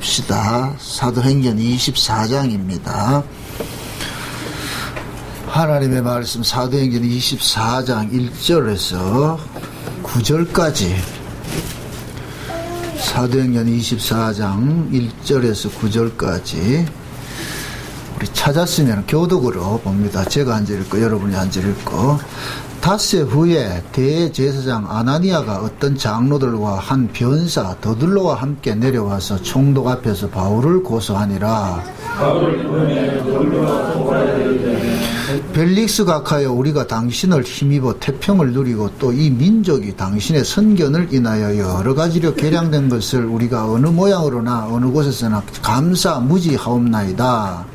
봅시다. 사도행전 24장입니다. 하나님의 말씀 사도행전 24장 1절에서 9절까지, 사도행전 24장 1절에서 9절까지 우리 찾았으면 교독으로 봅니다. 제가 한 절 읽고 여러분이 한 절 읽고. 닷새 후에 대제사장 아나니아가 어떤 장로들과 한 변사 더둘로와 함께 내려와서 총독 앞에서 바울을 고소하니라. 벨릭스 각하여, 우리가 당신을 힘입어 태평을 누리고 또 이 민족이 당신의 선견을 인하여 여러 가지로 개량된 것을 우리가 어느 모양으로나 어느 곳에서나 감사 무지하옵나이다.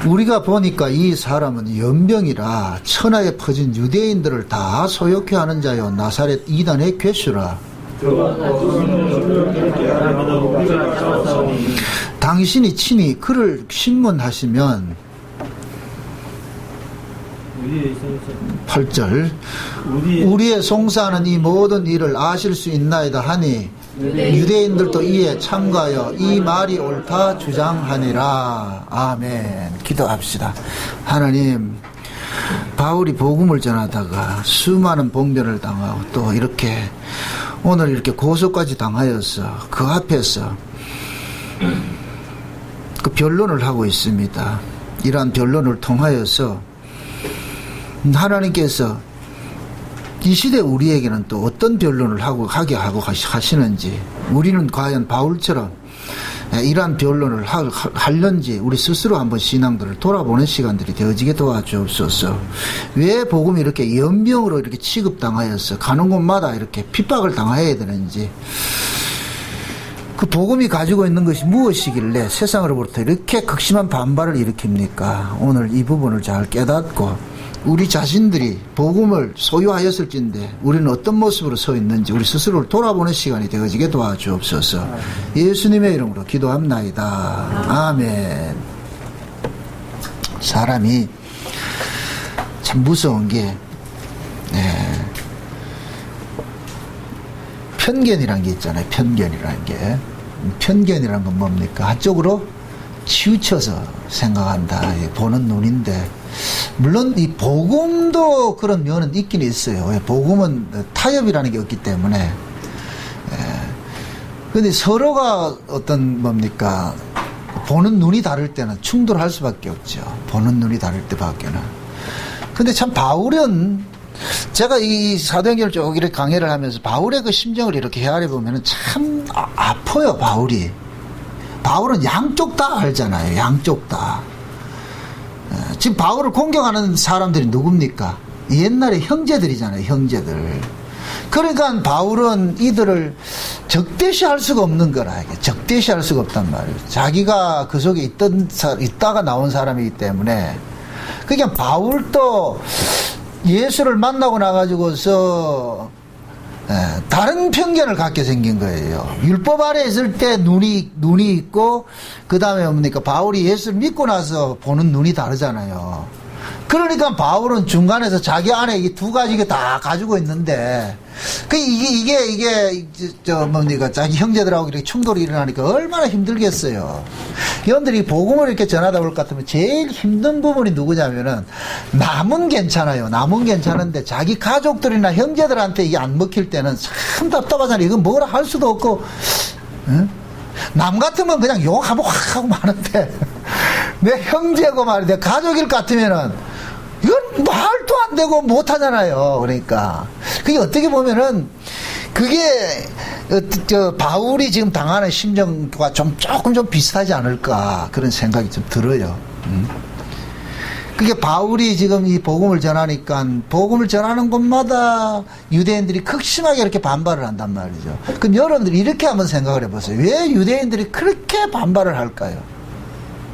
우리가 보니까 이 사람은 연병이라 천하에 퍼진 유대인들을 다 소욕해 하는 자요 나사렛 이단의 괴수라. 당신이 친히 그를 신문하시면 8절 우리의 송사하는 이 모든 일을 아실 수 있나이다 하니 유대인들도 이에 참가하여 이 말이 옳다 주장하니라. 아멘. 기도합시다. 하나님, 바울이 복음을 전하다가 수많은 봉변을 당하고 또 이렇게 오늘 이렇게 고소까지 당하여서 그 앞에서 그 변론을 하고 있습니다. 이러한 변론을 통하여서 하나님께서 이 시대 우리에게는 또 어떤 변론을 하게 하고 하시는지, 우리는 과연 바울처럼 이러한 변론을 하려는지 우리 스스로 한번 신앙들을 돌아보는 시간들이 되어지게 도와주옵소서. 왜 복음이 이렇게 연병으로 이렇게 취급당하여서 가는 곳마다 이렇게 핍박을 당해야 되는지, 그 복음이 가지고 있는 것이 무엇이길래 세상으로부터 이렇게 극심한 반발을 일으킵니까? 오늘 이 부분을 잘 깨닫고 우리 자신들이 복음을 소유하였을진데 우리는 어떤 모습으로 서 있는지 우리 스스로를 돌아보는 시간이 되어지게 도와주옵소서. 예수님의 이름으로 기도합나이다. 아멘. 사람이 참 무서운 게 편견이라는 게 있잖아요. 편견이라는 게. 편견이라는 건 뭡니까? 한쪽으로 치우쳐서 생각한다. 보는 눈인데, 물론 이 복음도 그런 면은 있긴 있어요. 복음은 타협이라는 게 없기 때문에. 근데 서로가 어떤 뭡니까? 보는 눈이 다를 때는 충돌할 수밖에 없죠. 보는 눈이 다를 때밖에는. 근데 참 바울은, 제가 이 사도행전을 쭉 이렇게 강해를 하면서 바울의 그 심정을 이렇게 헤아려 보면은 참 아파요, 바울이. 바울은 양쪽 다 알잖아요. 양쪽 다. 지금 바울을 공격하는 사람들이 누굽니까? 옛날에 형제들이잖아요. 형제들. 그러니까 바울은 이들을 적대시할 수가 없는 거라. 적대시할 수가 없단 말이에요. 자기가 그 속에 있다가 나온 사람이기 때문에. 그러니까 바울도 예수를 만나고 나가지고서 다른 편견을 갖게 생긴 거예요. 율법 아래 있을 때 눈이 있고, 그 다음에 뭡니까? 바울이 예수를 믿고 나서 보는 눈이 다르잖아요. 그러니까 바울은 중간에서 자기 안에 이 두 가지 다 가지고 있는데, 이게 뭡니까? 자기 형제들하고 이렇게 충돌이 일어나니까 얼마나 힘들겠어요. 여러분들이 복음을 이렇게 전하다 볼 것 같으면 제일 힘든 부분이 누구냐면은, 남은 괜찮아요. 남은 괜찮은데 자기 가족들이나 형제들한테 이게 안 먹힐 때는 참 답답하잖아요. 이건 뭐라 할 수도 없고, 응? 남 같으면 그냥 욕하고 확 하고 마는데, 내 형제고 말이야. 내 가족일 것 같으면은, 이건 말도 안 되고 못하잖아요. 그러니까. 그게 어떻게 보면은, 그게, 바울이 지금 당하는 심정과 조금 좀 비슷하지 않을까. 그런 생각이 좀 들어요. 그게 바울이 지금 이 복음을 전하니까, 복음을 전하는 곳마다 유대인들이 극심하게 이렇게 반발을 한단 말이죠. 그럼 여러분들이 이렇게 한번 생각을 해보세요. 왜 유대인들이 그렇게 반발을 할까요?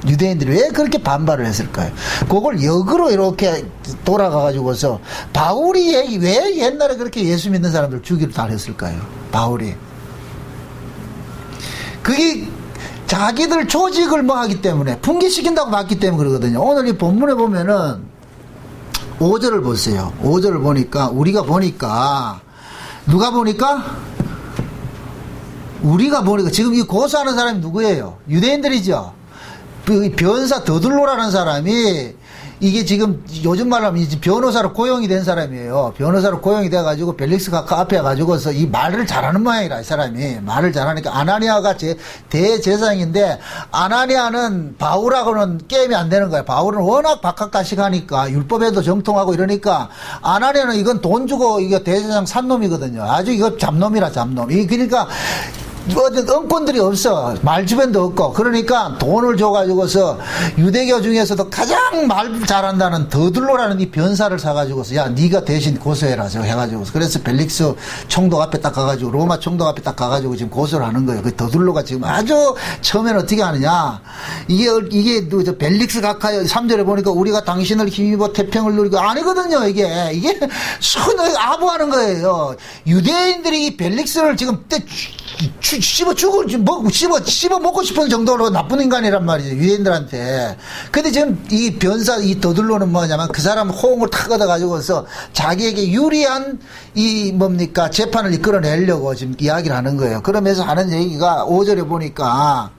유대인들이 왜 그렇게 반발을 했을까요? 그걸 역으로 이렇게 돌아가가지고서 바울이 왜 옛날에 그렇게 예수 믿는 사람들 죽이를 다 했을까요? 바울이. 그게 자기들 조직을 뭐 하기 때문에, 붕괴시킨다고 봤기 때문에 그러거든요. 오늘 이 본문에 보면은 5절을 보세요. 5절을 보니까, 우리가 보니까 누가 보니까? 우리가 보니까 지금 이 고소하는 사람이 누구예요? 유대인들이죠. 변사 더둘로라는 사람이 이게 지금 요즘 말로 하면 변호사로 고용이 된 사람이에요. 변호사로 고용이 돼가지고 벨릭스 각하 앞에 가지고서 이 말을 잘하는 모양이라, 이 사람이. 말을 잘하니까 아나니아가 대제사장인데, 아나니아는 바울하고는 게임이 안 되는 거야. 바울은 워낙 박학다식하니까, 율법에도 정통하고 이러니까, 아나니아는 이건 돈 주고 이거 대제사장 산 놈이거든요. 아주 이거 잡놈이라, 잡놈. 그러니까, 은권들이 없어. 말주변도 없고. 그러니까 돈을 줘가지고서 유대교 중에서도 가장 말 잘한다는 더둘로라는 이 변사를 사가지고서 야, 네가 대신 고소해라. 저 해가지고서. 그래서 벨릭스 총독 앞에 딱 가가지고, 로마 총독 앞에 딱 가가지고 지금 고소를 하는 거예요. 그 더둘로가 지금 아주 처음에는 어떻게 하느냐. 이게 저 벨릭스 각하 3절에 보니까 우리가 당신을 힘입어 태평을 누리고 아니거든요. 이게 손을 아부하는 거예요. 유대인들이 이 벨릭스를 지금 씹어 먹고 싶은 정도로 나쁜 인간이란 말이죠. 유대인들한테. 근데 지금 이 변사, 이 더둘로는 뭐냐면 그 사람 호응을 탁 얻어가지고서 자기에게 유리한 재판을 이끌어내려고 지금 이야기를 하는 거예요. 그러면서 하는 얘기가 5절에 보니까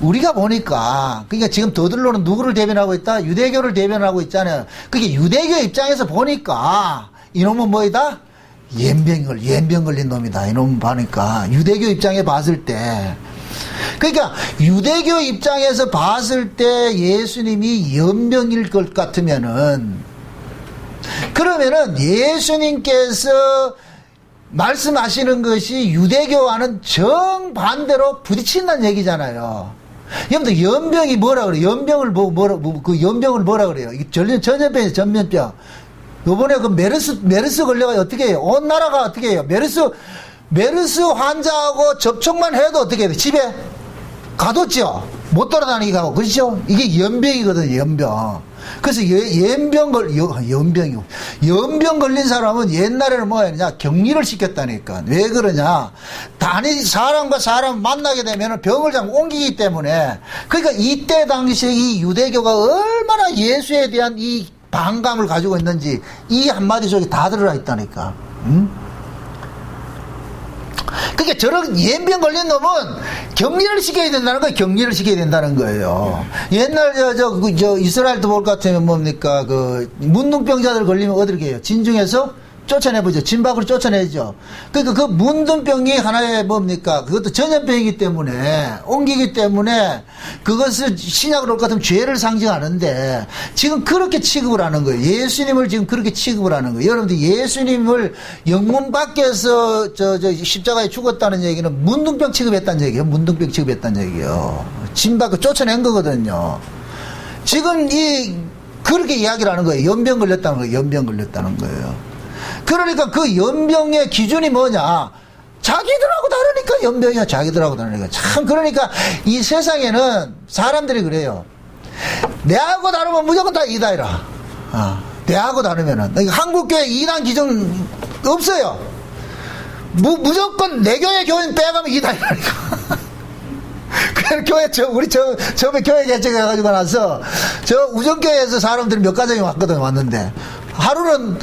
우리가 보니까, 그러니까 지금 더둘로는 누구를 대변하고 있다? 유대교를 대변하고 있잖아요. 그게 유대교 입장에서 보니까 이놈은 뭐이다? 연병 걸린 놈이다. 이놈 보니까 유대교 입장에 봤을 때, 그러니까 유대교 입장에서 봤을 때 예수님이 연병일 것 같으면은, 그러면은 예수님께서 말씀하시는 것이 유대교와는 정반대로 부딪힌다는 얘기잖아요. 여러분들 연병이 뭐라 그래요? 연병을 그 연병을 뭐라 그래요? 전염병이죠. 전염병. 요번에 그 메르스 걸려가 어떻게 해요? 온 나라가 어떻게 해요? 메르스 환자하고 접촉만 해도 어떻게 해요? 집에 가뒀죠? 못 돌아다니게 하고, 그렇죠? 이게 연병이거든요, 연병. 그래서 연병 걸린 사람은 옛날에는 뭐 했느냐? 격리를 시켰다니까. 왜 그러냐? 사람과 사람 만나게 되면 병을 좀 옮기기 때문에. 그러니까 이때 당시에 이 유대교가 얼마나 예수에 대한 이 반감을 가지고 있는지 이 한마디 속에 다 들어가 있다니까. 그러니까 저런 연병 걸린 놈은 격리를 시켜야 된다는 거예요. 격리를 시켜야 된다는 거예요. 옛날 이스라엘도 볼 것 같으면 뭡니까? 그 문둥병자들 걸리면 어디를 가요? 진중에서 쫓아내보죠. 진 밖으로 쫓아내죠. 그러니까 그 문둥병이 하나의 뭡니까? 그것도 전염병이기 때문에, 옮기기 때문에 그것을 신약으로 올 것 같으면 죄를 상징하는데 지금 그렇게 취급을 하는 거예요. 예수님을 지금 그렇게 취급을 하는 거예요. 여러분들 예수님을 영문 밖에서 십자가에 죽었다는 얘기는 문둥병 취급했다는 얘기예요. 문둥병 취급했다는 얘기예요. 진 밖으로 쫓아낸 거거든요. 지금 그렇게 이야기를 하는 거예요. 연병 걸렸다는 거예요. 연병 걸렸다는 거예요. 그러니까 그 연병의 기준이 뭐냐? 자기들하고 다르니까 연병이야. 자기들하고 다르니까. 참, 그러니까 이 세상에는 사람들이 그래요. 내하고 다르면 무조건 다 이다이라. 내하고 다르면은. 한국교회 이단 기준 없어요. 무조건 내 교회 교인 빼가면 이다이라니까. 그래서 우리 처음에 교회 개척해가지고 나서 우정교회에서 사람들이 몇 가정이 왔는데 하루는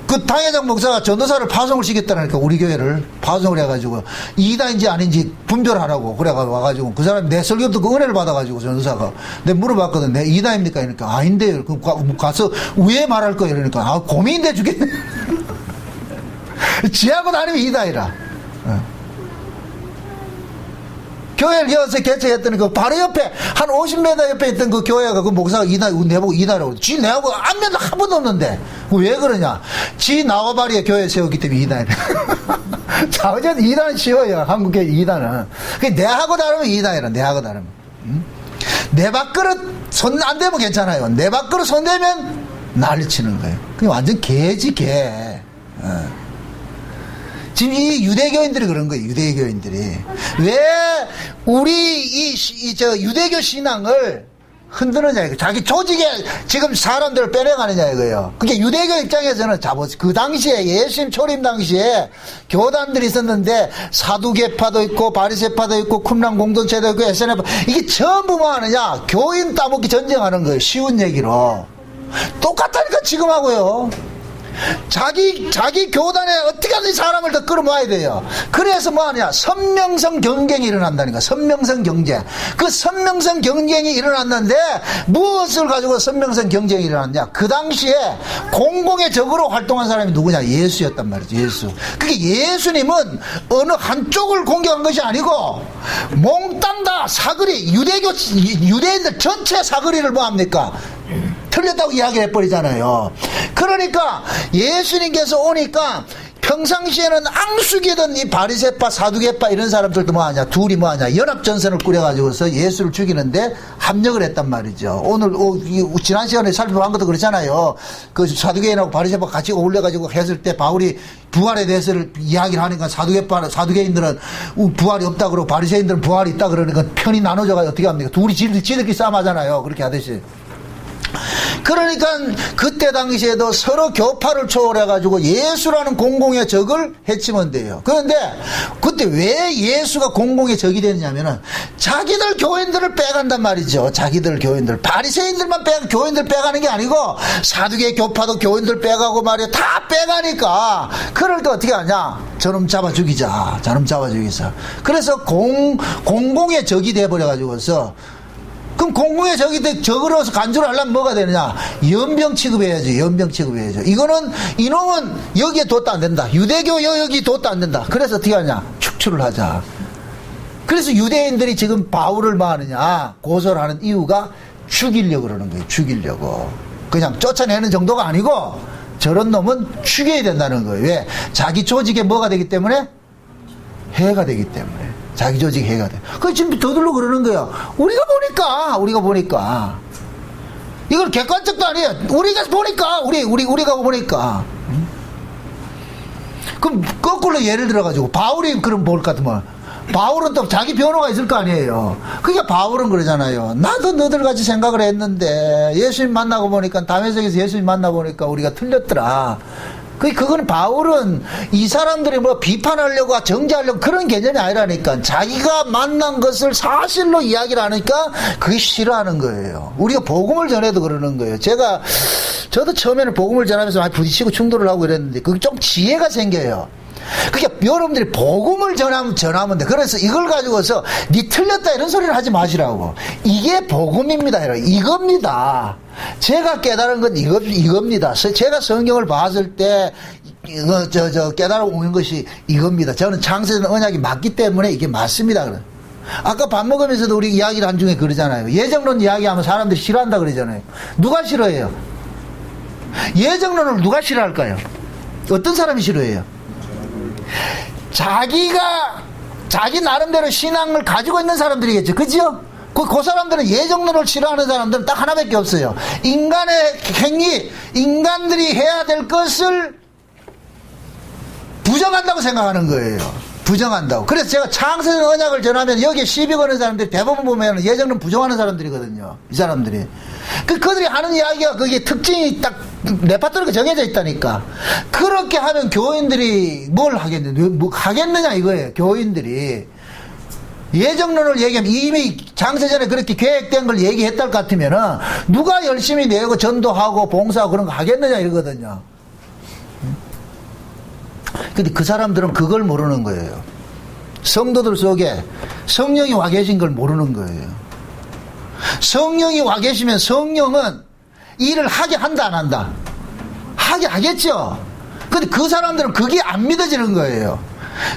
그 당회장 목사가 전도사를 파송을 시켰다니까. 우리 교회를 파송을 해가지고 이단인지 아닌지 분별하라고 그래가지고 와가지고 그 사람이 내 설교도 그 은혜를 받아가지고 전도사가 내가 물어봤거든. 내 이단입니까? 그러니까 아닌데요. 그럼 가서 왜 말할 거예요? 그러니까 고민돼 죽겠네. 지하고 다니면 이단이라. 교회를 이어서 개척했더니 그 바로 옆에 한 50m 옆에 있던 그 교회가 그 목사가 내보고 이단이라고. 지 내하고 안면도 한 번도 없는데 왜 그러냐? 지 나와바리에 교회 세웠기 때문에 이단이래. 자, 어쨌든 이단은 쉬워요. 한국교회 이단은. 내하고 다르면 이단이라. 내하고 다르면. 내 밥그릇 손 안 대면 괜찮아요. 내 밥그릇 손 대면 난리 치는 거예요. 그게 완전 개지 개. 지금 이 유대교인들이 그런 거예요. 유대교인들이 왜 우리 유대교 신앙을 흔드느냐 이거. 자기 조직에 지금 사람들을 빼내가느냐 이거예요. 그게 유대교 입장에서는 그 당시에 예수님 초림 당시에 교단들이 있었는데 사두개파도 있고 바리새파도 있고 쿰랑 공동체도 있고 SNF 이게 전부 뭐 하느냐? 교인 따먹기 전쟁하는 거예요. 쉬운 얘기로. 똑같다니까 지금 하고요. 자기 교단에 어떻게 하든 사람을 더 더 끌어모아야 돼요. 그래서 뭐 하냐? 선명성 경쟁이 일어난다니까. 선명성 경쟁. 그 선명성 경쟁이 일어났는데 무엇을 가지고 선명성 경쟁이 일어났냐? 그 당시에 공공의 적으로 활동한 사람이 누구냐? 예수였단 말이죠. 예수. 그게 예수님은 어느 한쪽을 공격한 것이 아니고 몽땅 다 사거리, 유대인들 전체 사거리를 뭐 합니까? 틀렸다고 이야기를 해버리잖아요. 그러니까 예수님께서 오니까 평상시에는 앙숙이던 이 바리새파, 사두개파 이런 사람들도 뭐하냐? 둘이 뭐하냐? 연합전선을 꾸려가지고서 예수를 죽이는데 합력을 했단 말이죠. 오늘 지난 시간에 살펴본 것도 그렇잖아요. 그 사두개인하고 바리새파 같이 어울려가지고 했을 때 바울이 부활에 대해서를 이야기를 하니까 사두개인들은 부활이 없다 그러고 바리새인들은 부활이 있다 그러니까 편이 나눠져가 어떻게 합니까? 둘이 지들끼리 싸움하잖아요. 그렇게 하듯이. 그러니까 그때 당시에도 서로 교파를 초월해가지고 예수라는 공공의 적을 해치면 돼요. 그런데 그때 왜 예수가 공공의 적이 됐냐면은 자기들 교인들을 빼간단 말이죠. 자기들 교인들. 바리새인들만 교인들 빼가는 게 아니고 사두개 교파도 교인들 빼가고 말이야. 다 빼가니까 그럴 때 어떻게 하냐? 저놈 잡아 죽이자. 저놈 잡아 죽이자. 그래서 공공의 적이 돼버려가지고서 그럼 공공의 적으로서 간주를 하려면 뭐가 되느냐? 연병 취급해야지. 연병 취급해야죠. 이놈은 여기에 둬도 안 된다. 유대교 여기 둬도 안 된다. 그래서 어떻게 하냐? 축출을 하자. 그래서 유대인들이 지금 바울을 뭐 하느냐? 고소를 하는 이유가 죽이려고 그러는 거예요. 죽이려고. 그냥 쫓아내는 정도가 아니고 저런 놈은 죽여야 된다는 거예요. 왜? 자기 조직에 뭐가 되기 때문에? 해가 되기 때문에. 자기 조직 해가 돼. 그 지금 저들로 그러는 거예요. 우리가 보니까. 이건 객관적도 아니에요. 우리가 보니까. 그럼 거꾸로 예를 들어가지고, 바울이 그럼 뭘 같으면, 바울은 또 자기 변호가 있을 거 아니에요. 그러니까 바울은 그러잖아요. 나도 너들 같이 생각을 했는데, 예수님 만나고 보니까, 담에색에서 예수님 만나보니까 우리가 틀렸더라. 그건 바울은 이 사람들이 뭐 비판하려고 정죄하려고 그런 개념이 아니라니까. 자기가 만난 것을 사실로 이야기를 하니까 그게 싫어하는 거예요. 우리가 복음을 전해도 그러는 거예요. 저도 처음에는 복음을 전하면서 많이 부딪히고 충돌을 하고 이랬는데 그게 좀 지혜가 생겨요. 그러니까 여러분들이 복음을 전하면 돼. 그래서 이걸 가지고서 니 틀렸다 이런 소리를 하지 마시라고. 이게 복음입니다. 이겁니다. 제가 깨달은 건 이겁니다. 제가 성경을 봤을 때 깨달아 오는 것이 이겁니다. 저는 창세전 언약이 맞기 때문에 이게 맞습니다. 아까 밥 먹으면서도 우리 이야기를 한 중에 그러잖아요. 예정론 이야기하면 사람들이 싫어한다 그러잖아요. 누가 싫어해요? 예정론을 누가 싫어할까요? 어떤 사람이 싫어해요? 자기 나름대로 신앙을 가지고 있는 사람들이겠죠. 그죠? 그 사람들은 예정론을 싫어하는 사람들은 딱 하나밖에 없어요. 인간의 행위, 인간들이 해야 될 것을 부정한다고 생각하는 거예요. 부정한다고. 그래서 제가 창세전 언약을 전하면 여기에 시비 거는 사람들이 대부분 보면 예정론 부정하는 사람들이거든요. 이 사람들이. 그들이 하는 이야기가 그게 특징이 딱 레파토리가 정해져 있다니까. 그렇게 하면 교인들이 뭘 하겠느냐 이거예요. 교인들이. 예정론을 얘기하면 이미 창세전에 그렇게 계획된 걸 얘기했다 것 같으면은 누가 열심히 내고 전도하고 봉사하고 그런 거 하겠느냐 이러거든요. 근데 그 사람들은 그걸 모르는 거예요. 성도들 속에 성령이 와 계신 걸 모르는 거예요. 성령이 와 계시면 성령은 일을 하게 한다 안 한다? 하게 하겠죠. 근데 그 사람들은 그게 안 믿어지는 거예요.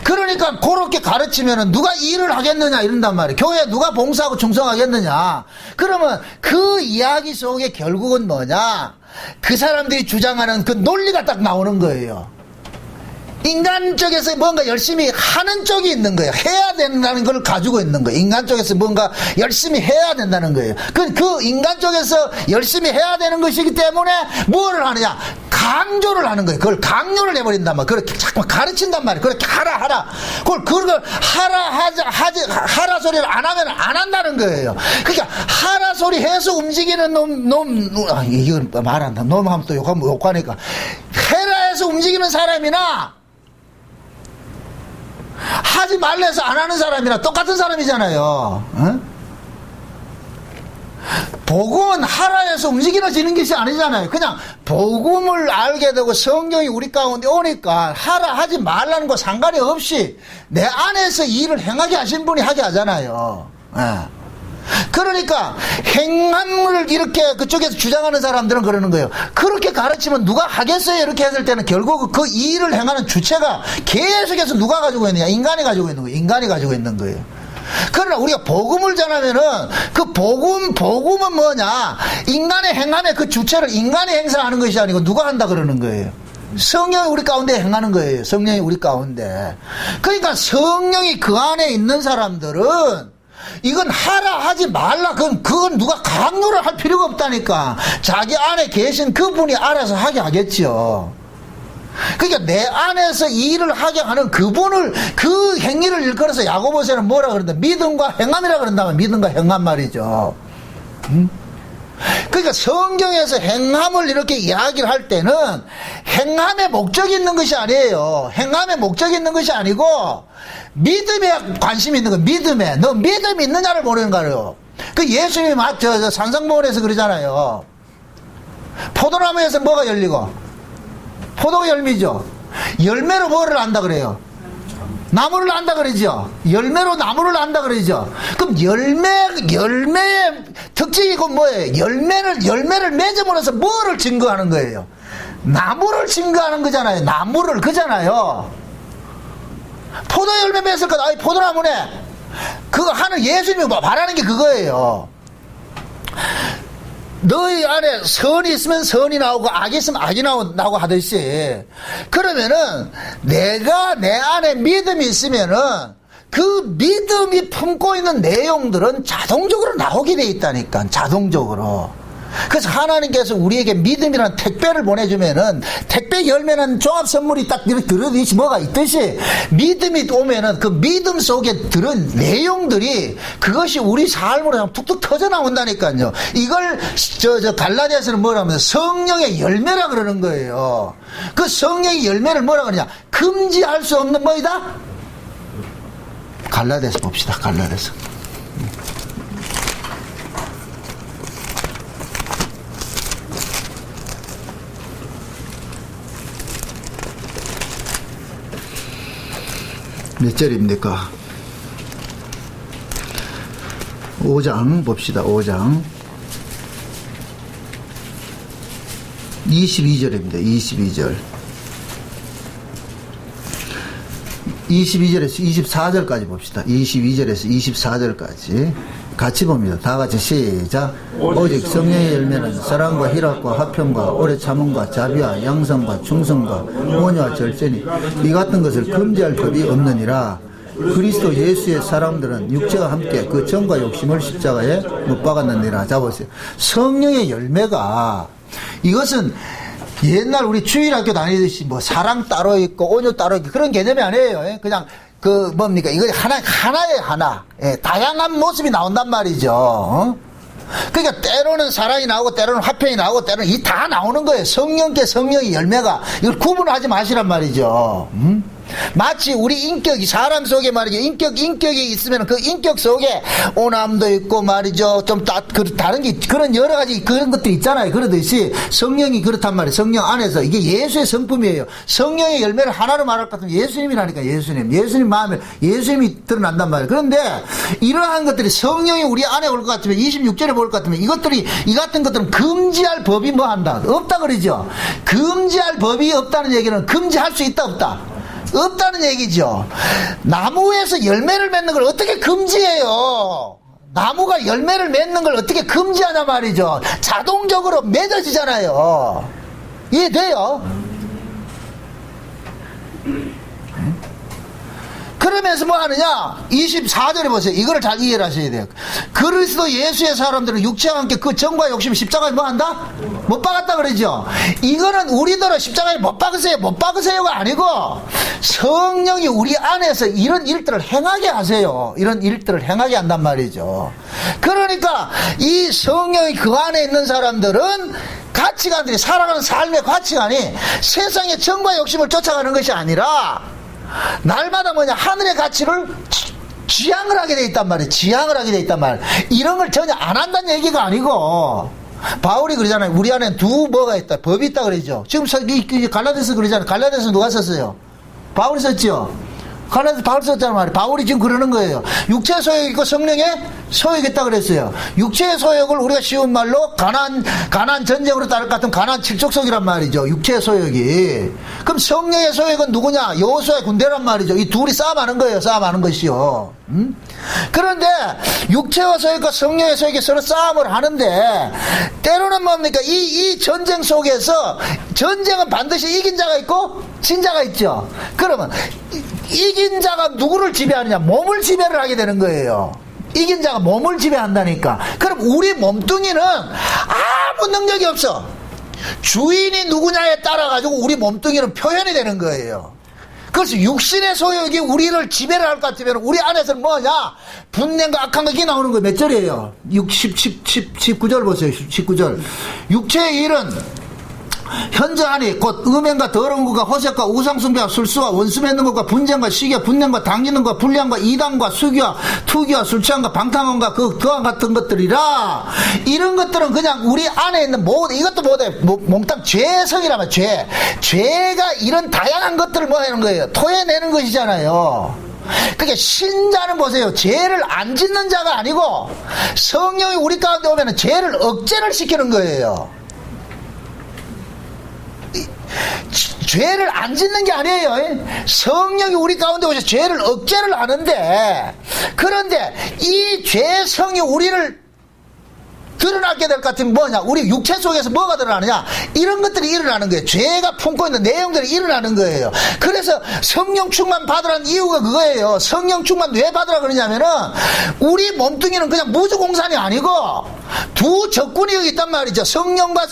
그러니까 그렇게 가르치면은 누가 일을 하겠느냐 이런단 말이에요. 교회에 누가 봉사하고 충성하겠느냐. 그러면 그 이야기 속에 결국은 뭐냐? 그 사람들이 주장하는 그 논리가 딱 나오는 거예요. 인간 쪽에서 뭔가 열심히 하는 쪽이 있는 거예요. 해야 된다는 걸 가지고 있는 거예요. 인간 쪽에서 뭔가 열심히 해야 된다는 거예요. 그 인간 쪽에서 열심히 해야 되는 것이기 때문에 뭐를 하느냐? 강조를 하는 거예요. 그걸 강요를 해버린단 말이에요. 그렇게 자꾸 가르친단 말이에요. 그렇게 하라. 그걸 하라 소리를 안 하면 안 한다는 거예요. 그러니까 하라 소리 해서 움직이는 이건 말한다. 놈 하면 또 욕하니까. 해라 해서 움직이는 사람이나 하지 말라 해서 안 하는 사람이나 똑같은 사람이잖아요. 어? 복음은 하라 해서 움직여지는 것이 아니잖아요. 그냥 복음을 알게 되고 성령이 우리 가운데 오니까 하라 하지 말라는 거 상관이 없이 내 안에서 일을 행하게 하신 분이 하게 하잖아요. 예. 그러니까 행함을 이렇게 그쪽에서 주장하는 사람들은 그러는 거예요. 그렇게 가르치면 누가 하겠어요? 이렇게 했을 때는 결국 그 일을 행하는 주체가 계속해서 누가 가지고 있느냐? 인간이 가지고 있는 거예요. 인간이 가지고 있는 거예요. 그러나 우리가 복음을 전하면은 그 복음은 뭐냐? 인간의 행함의 그 주체를 인간이 행사하는 것이 아니고 누가 한다 그러는 거예요. 성령이 우리 가운데 행하는 거예요. 성령이 우리 가운데. 그러니까 성령이 그 안에 있는 사람들은 이건 하라 하지 말라 그건 누가 강요를 할 필요가 없다니까. 자기 안에 계신 그분이 알아서 하게 하겠죠. 그러니까 내 안에서 일을 하게 하는 그분을 그 행위를 일컬어서 야고보서는 뭐라 그런다? 믿음과 행함이라 그런다면 믿음과 행함 말이죠. 그러니까 성경에서 행함을 이렇게 이야기를 할 때는 행함에 목적이 있는 것이 아니에요. 행함에 목적이 있는 것이 아니고 믿음에 관심이 있는 거예요. 믿음에. 너 믿음이 있느냐를 보는 거예요. 그 예수님이 산상보원에서 그러잖아요. 포도나무에서 뭐가 열리고? 포도가 열매죠. 열매로 뭐를 안다 그래요? 나무를 안다 그러죠. 열매로 나무를 안다 그러죠. 그럼 열매의 특징이 그 뭐예요? 열매를 맺음으로써 뭐를 증거하는 거예요? 나무를 증거하는 거잖아요. 나무를 그잖아요. 포도 열매 맺을 것, 아니 포도나무네. 그거 하는 예수님이 말하는 게 그거예요. 너희 안에 선이 있으면 선이 나오고 악이 있으면 악이 나오고 하듯이, 그러면은 내가 내 안에 믿음이 있으면은 그 믿음이 품고 있는 내용들은 자동적으로 나오게 돼 있다니까. 자동적으로. 그래서 하나님께서 우리에게 믿음이라는 택배를 보내주면은 택배 열매는 종합 선물이 딱 이렇게 들어있듯이 뭐가 있듯이 믿음이 오면은 그 믿음 속에 들은 내용들이 그것이 우리 삶으로 툭툭 터져 나온다니까요. 이걸 갈라디아서는 뭐라면서 성령의 열매라 그러는 거예요. 그 성령의 열매를 뭐라 그러냐? 금지할 수 없는 뭐이다? 갈라디아서 봅시다. 갈라디아서. 몇 절입니까? 5장 봅시다. 5장 22절입니다. 22절 22절에서 24절까지 봅시다. 22절에서 24절까지 같이 봅니다. 다 같이 시작. 오직 성령의 열매는 사랑과 희락과 화평과 오래 참음과 자비와 양성과 충성과 온유와 절제니 이 같은 것을 금지할 법이 없느니라. 그리스도 예수의 사람들은 육체와 함께 그 정과 욕심을 십자가에 못 박았느니라. 자 보세요. 성령의 열매가 이것은 옛날 우리 주일학교 다니듯이 뭐 사랑 따로 있고 온유 따로 있고 그런 개념이 아니에요. 그냥 그 뭡니까? 이거 하나의 하나. 예, 다양한 모습이 나온단 말이죠. 그러니까 때로는 사랑이 나오고 때로는 화평이 나오고 때로는 이 다 나오는 거예요. 성령께 성령의 열매가. 이걸 구분하지 마시란 말이죠. 마치 우리 인격이 사람 속에 말이죠. 인격이 있으면 그 인격 속에 오남도 있고 말이죠. 좀 다른 게 그런 여러 가지 그런 것들이 있잖아요. 그러듯이 성령이 그렇단 말이에요. 성령 안에서 이게 예수의 성품이에요. 성령의 열매를 하나로 말할 것 같으면 예수님이라니까. 예수님 마음에 예수님이 드러난단 말이에요. 그런데 이러한 것들이 성령이 우리 안에 올 것 같으면 26절에 볼 것 같으면 이 같은 것들은 금지할 법이 뭐 한다? 없다 그러죠. 금지할 법이 없다는 얘기는 금지할 수 있다 없다? 없다는 얘기죠. 나무에서 열매를 맺는 걸 어떻게 금지해요? 나무가 열매를 맺는 걸 어떻게 금지하냐 말이죠. 자동적으로 맺어지잖아요. 이해돼요? 그러면서 뭐 하느냐? 24절에 보세요. 이거를 잘 이해를 하셔야 돼요. 그리스도 예수의 사람들은 육체와 함께 그 정과 욕심 십자가에 뭐 한다? 못 박았다 그러죠. 이거는 우리들은 십자가에 못 박으세요가 아니고 성령이 우리 안에서 이런 일들을 행하게 하세요. 이런 일들을 행하게 한단 말이죠. 그러니까 이 성령이 그 안에 있는 사람들은 가치관들이 살아가는 삶의 가치관이 세상의 정과 욕심을 쫓아가는 것이 아니라 날마다 뭐냐? 하늘의 가치를 지향을 하게 돼 있단 말이에요. 지향을 하게 돼 있단 말이에요. 이런 걸 전혀 안 한다는 얘기가 아니고, 바울이 그러잖아요. 우리 안에 두 뭐가 있다. 법이 있다 그러죠. 지금 갈라디아서 그러잖아요. 갈라디아서 누가 썼어요? 바울이 썼죠. 갈라디아서 바울이 썼단 말이에요. 바울이 지금 그러는 거예요. 육체의 소욕이 있고 성령의 소욕이 있다 그랬어요. 육체의 소욕을 우리가 쉬운 말로 가난 전쟁으로 따를 것 같은 가난 칠족속이란 말이죠. 육체의 소욕이. 그럼 성령의 소욕은 누구냐? 여호수아의 군대란 말이죠. 이 둘이 싸움하는 거예요. 싸움하는 것이요. 그런데 육체와 소욕과 성령의 소욕이 서로 싸움을 하는데, 때로는 뭡니까? 이 전쟁 속에서 전쟁은 반드시 이긴 자가 있고 진 자가 있죠. 그러면 이긴 자가 누구를 지배하느냐? 몸을 지배를 하게 되는 거예요. 이긴 자가 몸을 지배한다니까. 그럼 우리 몸뚱이는 아무 능력이 없어. 주인이 누구냐에 따라 가지고 우리 몸뚱이는 표현이 되는 거예요. 그래서 육신의 소욕이 우리를 지배를 할 것 같으면 우리 안에서는 뭐냐? 분냄과 악한 것이 나오는 거예요. 몇 절이에요? 19절 보세요. 19절. 육체의 일은 현저하니 곧 음행과 더러운 것과 호색과 우상숭배와 술수와 원수 맺는 것과 분쟁과 시기와 분냄과 당기는 것과 불량과 이단과 수기와 투기와 술취함과 방탕함과 그와 같은 것들이라. 이런 것들은 그냥 우리 안에 있는 모든, 이것도 몽땅 죄성이라면 죄가 이런 다양한 것들을 뭐 하는 거예요? 토해내는 것이잖아요. 그러니까 신자는 보세요. 죄를 안 짓는 자가 아니고 성령이 우리 가운데 오면 죄를 억제를 시키는 거예요. 죄를 안 짓는 게 아니에요. 성령이 우리 가운데 오셔서 죄를 억제를 하는데, 그런데 이 죄성이 우리를 드러나게 될 것 같으면 뭐냐? 우리 육체 속에서 뭐가 드러나느냐? 이런 것들이 일어나는 거예요. 죄가 품고 있는 내용들이 일어나는 거예요. 그래서 성령 충만 받으라는 이유가 그거예요. 성령 충만 왜 받으라 그러냐면은 우리 몸뚱이는 그냥 무주공산이 아니고 두 적군이 여기 있단 말이죠. 성령과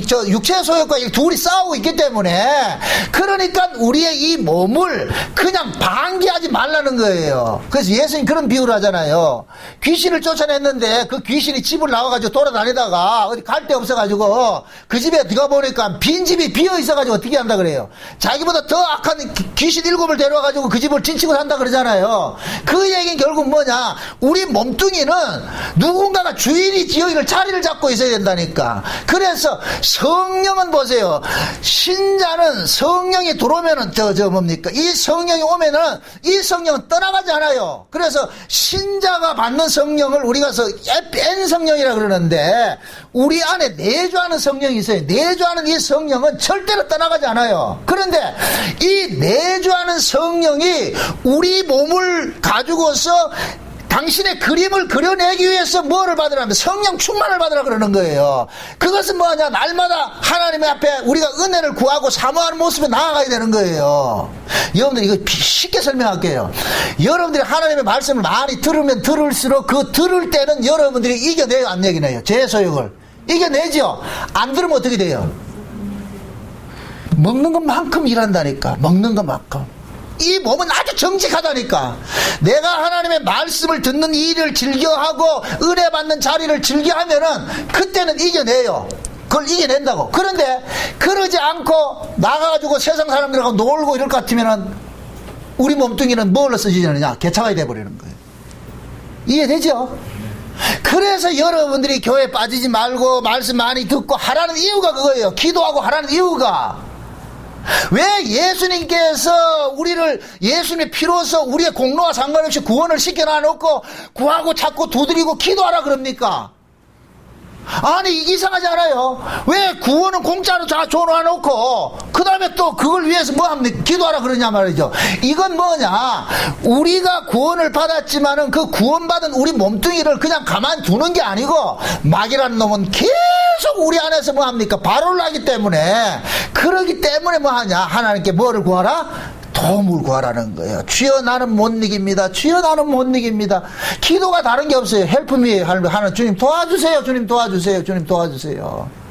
저 육체의 소욕과 이 둘이 싸우고 있기 때문에, 그러니까 우리의 이 몸을 그냥 방기하지 말라는 거예요. 그래서 예수님 그런 비유를 하잖아요. 귀신을 쫓아냈는데 그 귀신이 집을 나와가지고 돌아다니다가 어디 갈 데 없어가지고 그 집에 들어가 보니까 빈집이 비어 있어가지고 어떻게 한다 그래요? 자기보다 더 악한 귀신 7을 데려와가지고 그 집을 진치고 산다 그러잖아요. 그 얘기는 결국 뭐냐? 우리 몸뚱이는 누군가가 주인이 여기를 자리를 잡고 있어야 된다니까. 그래서 성령은 보세요. 신자는 성령이 들어오면은 뭡니까? 이 성령이 오면은 이 성령은 떠나가지 않아요. 그래서 신자가 받는 성령을 우리가서 N 성령이라 그러는데, 우리 안에 내주하는 성령이 있어요. 내주하는 이 성령은 절대로 떠나가지 않아요. 그런데 이 내주하는 성령이 우리 몸을 가지고서 당신의 그림을 그려내기 위해서 뭐를 받으라면 성령 충만을 받으라 그러는 거예요. 그것은 뭐냐? 날마다 하나님의 앞에 우리가 은혜를 구하고 사모하는 모습에 나아가야 되는 거예요. 여러분들 이거 쉽게 설명할게요. 여러분들이 하나님의 말씀을 많이 들으면 들을수록 그 들을 때는 여러분들이 이겨내요, 안 이겨내요? 제 소욕을 이겨내죠. 안 들으면 어떻게 돼요? 먹는 것만큼 일한다니까. 먹는 것만큼. 이 몸은 아주 정직하다니까. 내가 하나님의 말씀을 듣는 일을 즐겨하고 은혜 받는 자리를 즐겨하면은 그때는 이겨내요. 그걸 이겨낸다고. 그런데 그러지 않고 나가가지고 세상 사람들하고 놀고 이럴 것 같으면은 우리 몸뚱이는 뭘로 쓰지느냐? 개차가 돼버리는 거예요. 이해되죠? 그래서 여러분들이 교회 빠지지 말고 말씀 많이 듣고 하라는 이유가 그거예요. 기도하고 하라는 이유가. 왜 예수님께서 우리를 예수님의 피로서 우리의 공로와 상관없이 구원을 시켜놔놓고 구하고 찾고 두드리고 기도하라 그럽니까? 아니 이상하지 않아요? 왜 구원은 공짜로 다 줘놔놓고 그 다음에 또 그걸 위해서 뭐 합니까? 기도하라 그러냐 말이죠. 이건 뭐냐? 우리가 구원을 받았지만은 그 구원받은 우리 몸뚱이를 그냥 가만두는 게 아니고, 마귀라는 놈은 계속 우리 안에서 뭐 합니까? 발언을 하기 때문에, 그러기 때문에 뭐 하냐? 하나님께 뭐를 구하라? 도움을 구하라는 거예요. 주여 나는 못 이깁니다. 주여 나는 못 이깁니다. 기도가 다른 게 없어요. 헬프미 하는 주님 도와주세요. 주님 도와주세요. 주님 도와주세요.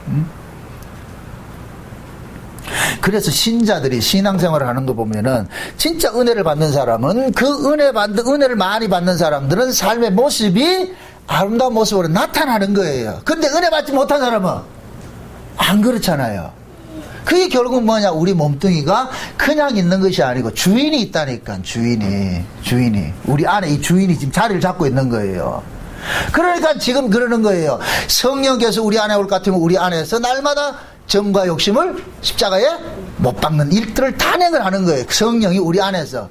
그래서 신자들이 신앙생활을 하는 거 보면은 진짜 은혜를 받는 사람은 그 은혜를 많이 받는 사람들은 삶의 모습이 아름다운 모습으로 나타나는 거예요. 근데 은혜 받지 못한 사람은 안 그렇잖아요. 그게 결국 뭐냐, 우리 몸뚱이가 그냥 있는 것이 아니고 주인이 있다니까. 주인이 우리 안에 이 주인이 지금 자리를 잡고 있는 거예요. 그러니까 지금 그러는 거예요. 성령께서 우리 안에 올 것 같으면 우리 안에서 날마다 정과 욕심을 십자가에 못 박는 일들을 단행을 하는 거예요. 성령이 우리 안에서.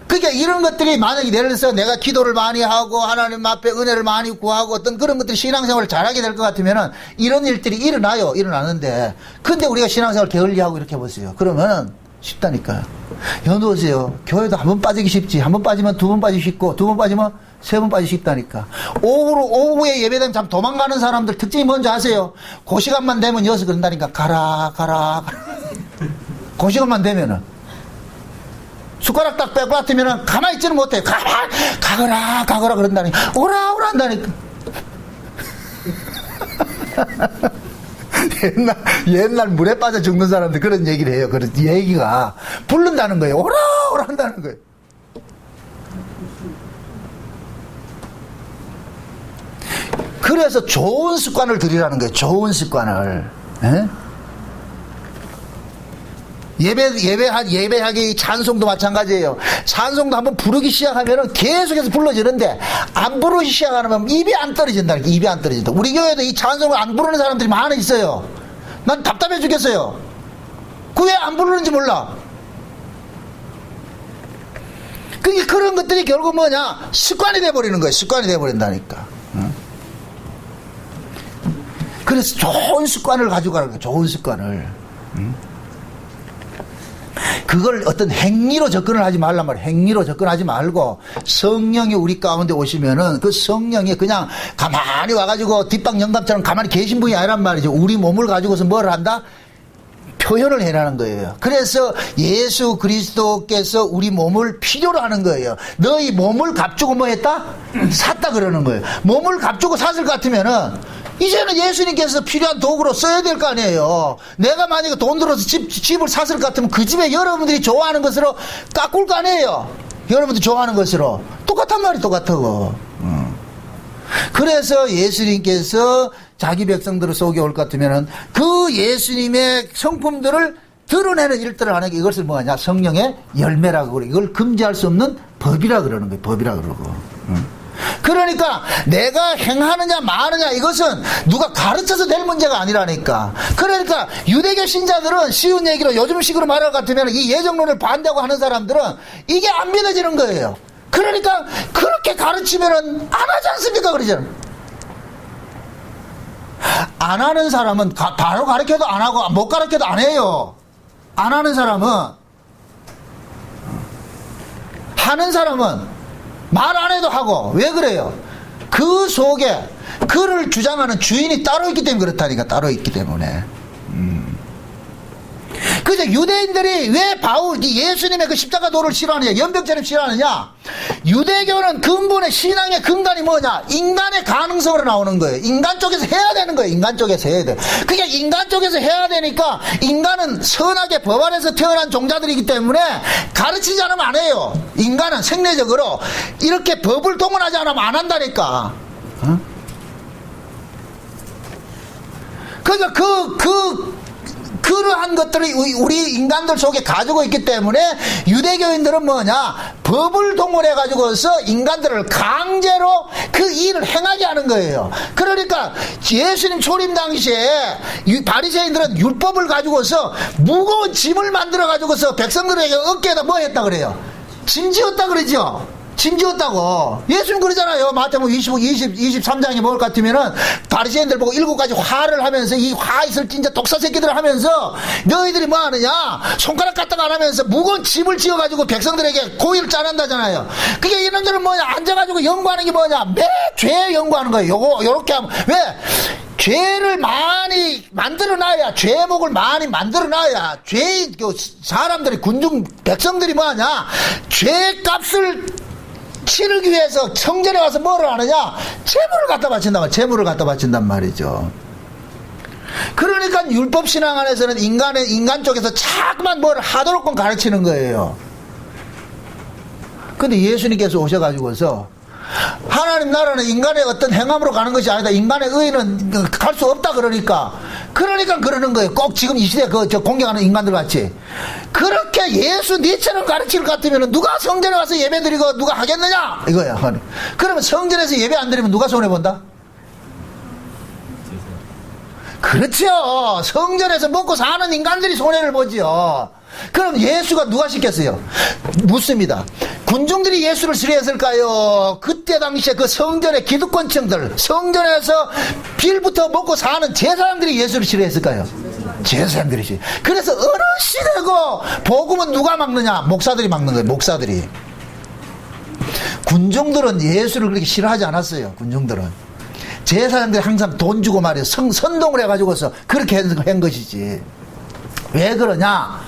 그러니까 이런 것들이 만약에 예를 들어서 내가 기도를 많이 하고 하나님 앞에 은혜를 많이 구하고 어떤 그런 것들이 신앙생활을 잘하게 될 것 같으면은 이런 일들이 일어나는데, 근데 우리가 신앙생활을 게을리하고 이렇게 보세요. 그러면은 쉽다니까요. 연두세요. 교회도 한 번 빠지기 쉽지. 한 번 빠지면 두 번 빠지기 쉽고, 두 번 빠지면 세 번 빠지기 쉽다니까. 오후에 예배되면 참 도망가는 사람들 특징이 뭔지 아세요? 그 시간만 되면 여기서 그런다니까. 가라. 그 시간만 되면은. 숟가락 딱 빼고 같으면 가만히 있지는 못해. 가거라 그런다니까. 오라 한다니까. 옛날 물에 빠져 죽는 사람들 그런 얘기를 해요. 그런 얘기가 부른다는 거예요. 오라 한다는 거예요. 그래서 좋은 습관을 들이라는 거예요. 좋은 습관을. 에? 예배하기 찬송도 마찬가지예요. 찬송도 한번 부르기 시작하면은 계속해서 불러지는데 안 부르기 시작하면 입이 안 떨어진다. 입이 안 떨어진다. 우리 교회도 이 찬송을 안 부르는 사람들이 많이 있어요. 난 답답해 죽겠어요. 그 왜 안 부르는지 몰라. 그런 것들이 결국 뭐냐? 습관이 돼버리는 거예요. 습관이 돼버린다니까. 그래서 좋은 습관을 가지고 가는 거예요. 좋은 습관을. 그걸 어떤 행위로 접근을 하지 말란 말이에요. 행위로 접근하지 말고 성령이 우리 가운데 오시면은 그 성령이 그냥 가만히 와가지고 뒷방 영감처럼 가만히 계신 분이 아니란 말이죠. 우리 몸을 가지고서 뭘 한다? 표현을 해라는 거예요. 그래서 예수 그리스도께서 우리 몸을 필요로 하는 거예요. 너희 몸을 값주고 뭐 했다? 샀다 그러는 거예요. 몸을 값주고 샀을 것 같으면은 이제는 예수님께서 필요한 도구로 써야 될 거 아니에요. 내가 만약에 돈 들어서 집을 샀을 것 같으면 그 집에 여러분들이 좋아하는 것으로 깎을 거 아니에요. 여러분들이 좋아하는 것으로. 똑같단 말이 똑같다고. 그래서 예수님께서 자기 백성들을 속에 올 것 같으면은 그 예수님의 성품들을 드러내는 일들을 하는 게 이것을 뭐하냐? 성령의 열매라고 그래. 이걸 금지할 수 없는 법이라 그러는 거예요. 법이라 그러고. 그러니까 내가 행하느냐 마느냐 이것은 누가 가르쳐서 될 문제가 아니라니까. 그러니까 유대교 신자들은 쉬운 얘기로 요즘식으로 말할 것 같으면 이 예정론을 반대하고 하는 사람들은 이게 안 믿어지는 거예요. 그러니까 그렇게 가르치면은 안 하지 않습니까? 그러잖아. 안 하는 사람은 바로 가르쳐도 안 하고 못 가르쳐도 안 해요. 안 하는 사람은, 하는 사람은 말 안 해도 하고. 왜 그래요? 그 속에 그를 주장하는 주인이 따로 있기 때문에 그렇다니까. 따로 있기 때문에. 그래서 유대인들이 왜 예수님의 그 십자가 도를 싫어하느냐, 연병제를 싫어하느냐? 유대교는 근본의 신앙의 근간이 뭐냐? 인간의 가능성으로 나오는 거예요. 인간 쪽에서 해야 되는 거예요. 인간 쪽에서 해야 돼. 그게 인간 쪽에서 해야 되니까 인간은 선하게 법 안에서 태어난 종자들이기 때문에 가르치지 않으면 안 해요. 인간은 생리적으로 이렇게 법을 동원하지 않으면 안 한다니까. 그러니까 그러한 것들이 우리 인간들 속에 가지고 있기 때문에 유대교인들은 뭐냐? 법을 동원해가지고서 인간들을 강제로 그 일을 행하게 하는 거예요. 그러니까 예수님 초림 당시에 바리새인들은 율법을 가지고서 무거운 짐을 만들어가지고서 백성들에게 어깨에다 뭐 했다 그래요? 짐 지었다 그러죠? 짐 지었다고. 예수님 그러잖아요. 마태복음 23장에 먹을 것 같으면은 바리새인들 보고 7가지 화를 하면서 이 화 있을 진짜 독사 새끼들 하면서 너희들이 뭐 하느냐? 손가락 까딱 안 하면서 무거운 짐을 지어가지고 백성들에게 고의를 짜낸다잖아요. 그게 이런저런 뭐냐? 앉아가지고 연구하는 게 뭐냐? 매 죄 연구하는 거예요. 요렇게 하면. 왜? 죄를 많이 만들어놔야, 죄목을 많이 만들어놔야, 사람들이, 백성들이 뭐 하냐? 죄값을 치르기 위해서 성전에 와서 뭐를 하느냐? 재물을 갖다 바친단 말이죠. 그러니까 율법신앙 안에서는 인간 쪽에서 자꾸만 뭘 하도록 가르치는 거예요. 근데 예수님께서 오셔가지고서 하나님 나라는 인간의 어떤 행함으로 가는 것이 아니다. 인간의 의는 갈 수 없다 그러니까 그러니까 그러는 거예요. 꼭 지금 이 시대 저 공경하는 인간들 같이. 그렇게 예수 니처럼 가르칠 것 같으면 누가 성전에 와서 예배 드리고 누가 하겠느냐? 이거야. 그러면 성전에서 예배 안 드리면 누가 손해본다? 그렇죠. 성전에서 먹고 사는 인간들이 손해를 보지요. 그럼 예수가 누가 시켰어요? 묻습니다. 군중들이 예수를 싫어했을까요? 그때 당시에 그 성전의 기득권층들, 성전에서 빌부터 먹고 사는 제사장들이 예수를 싫어했을까요? 제사장들이지. 그래서 어느 시대고 복음은 누가 막느냐? 목사들이 막는 거예요. 목사들이. 군중들은 예수를 그렇게 싫어하지 않았어요. 군중들은. 제사장들이 항상 돈 주고 말이에요. 선동을 해가지고서 그렇게 한 것이지. 왜 그러냐?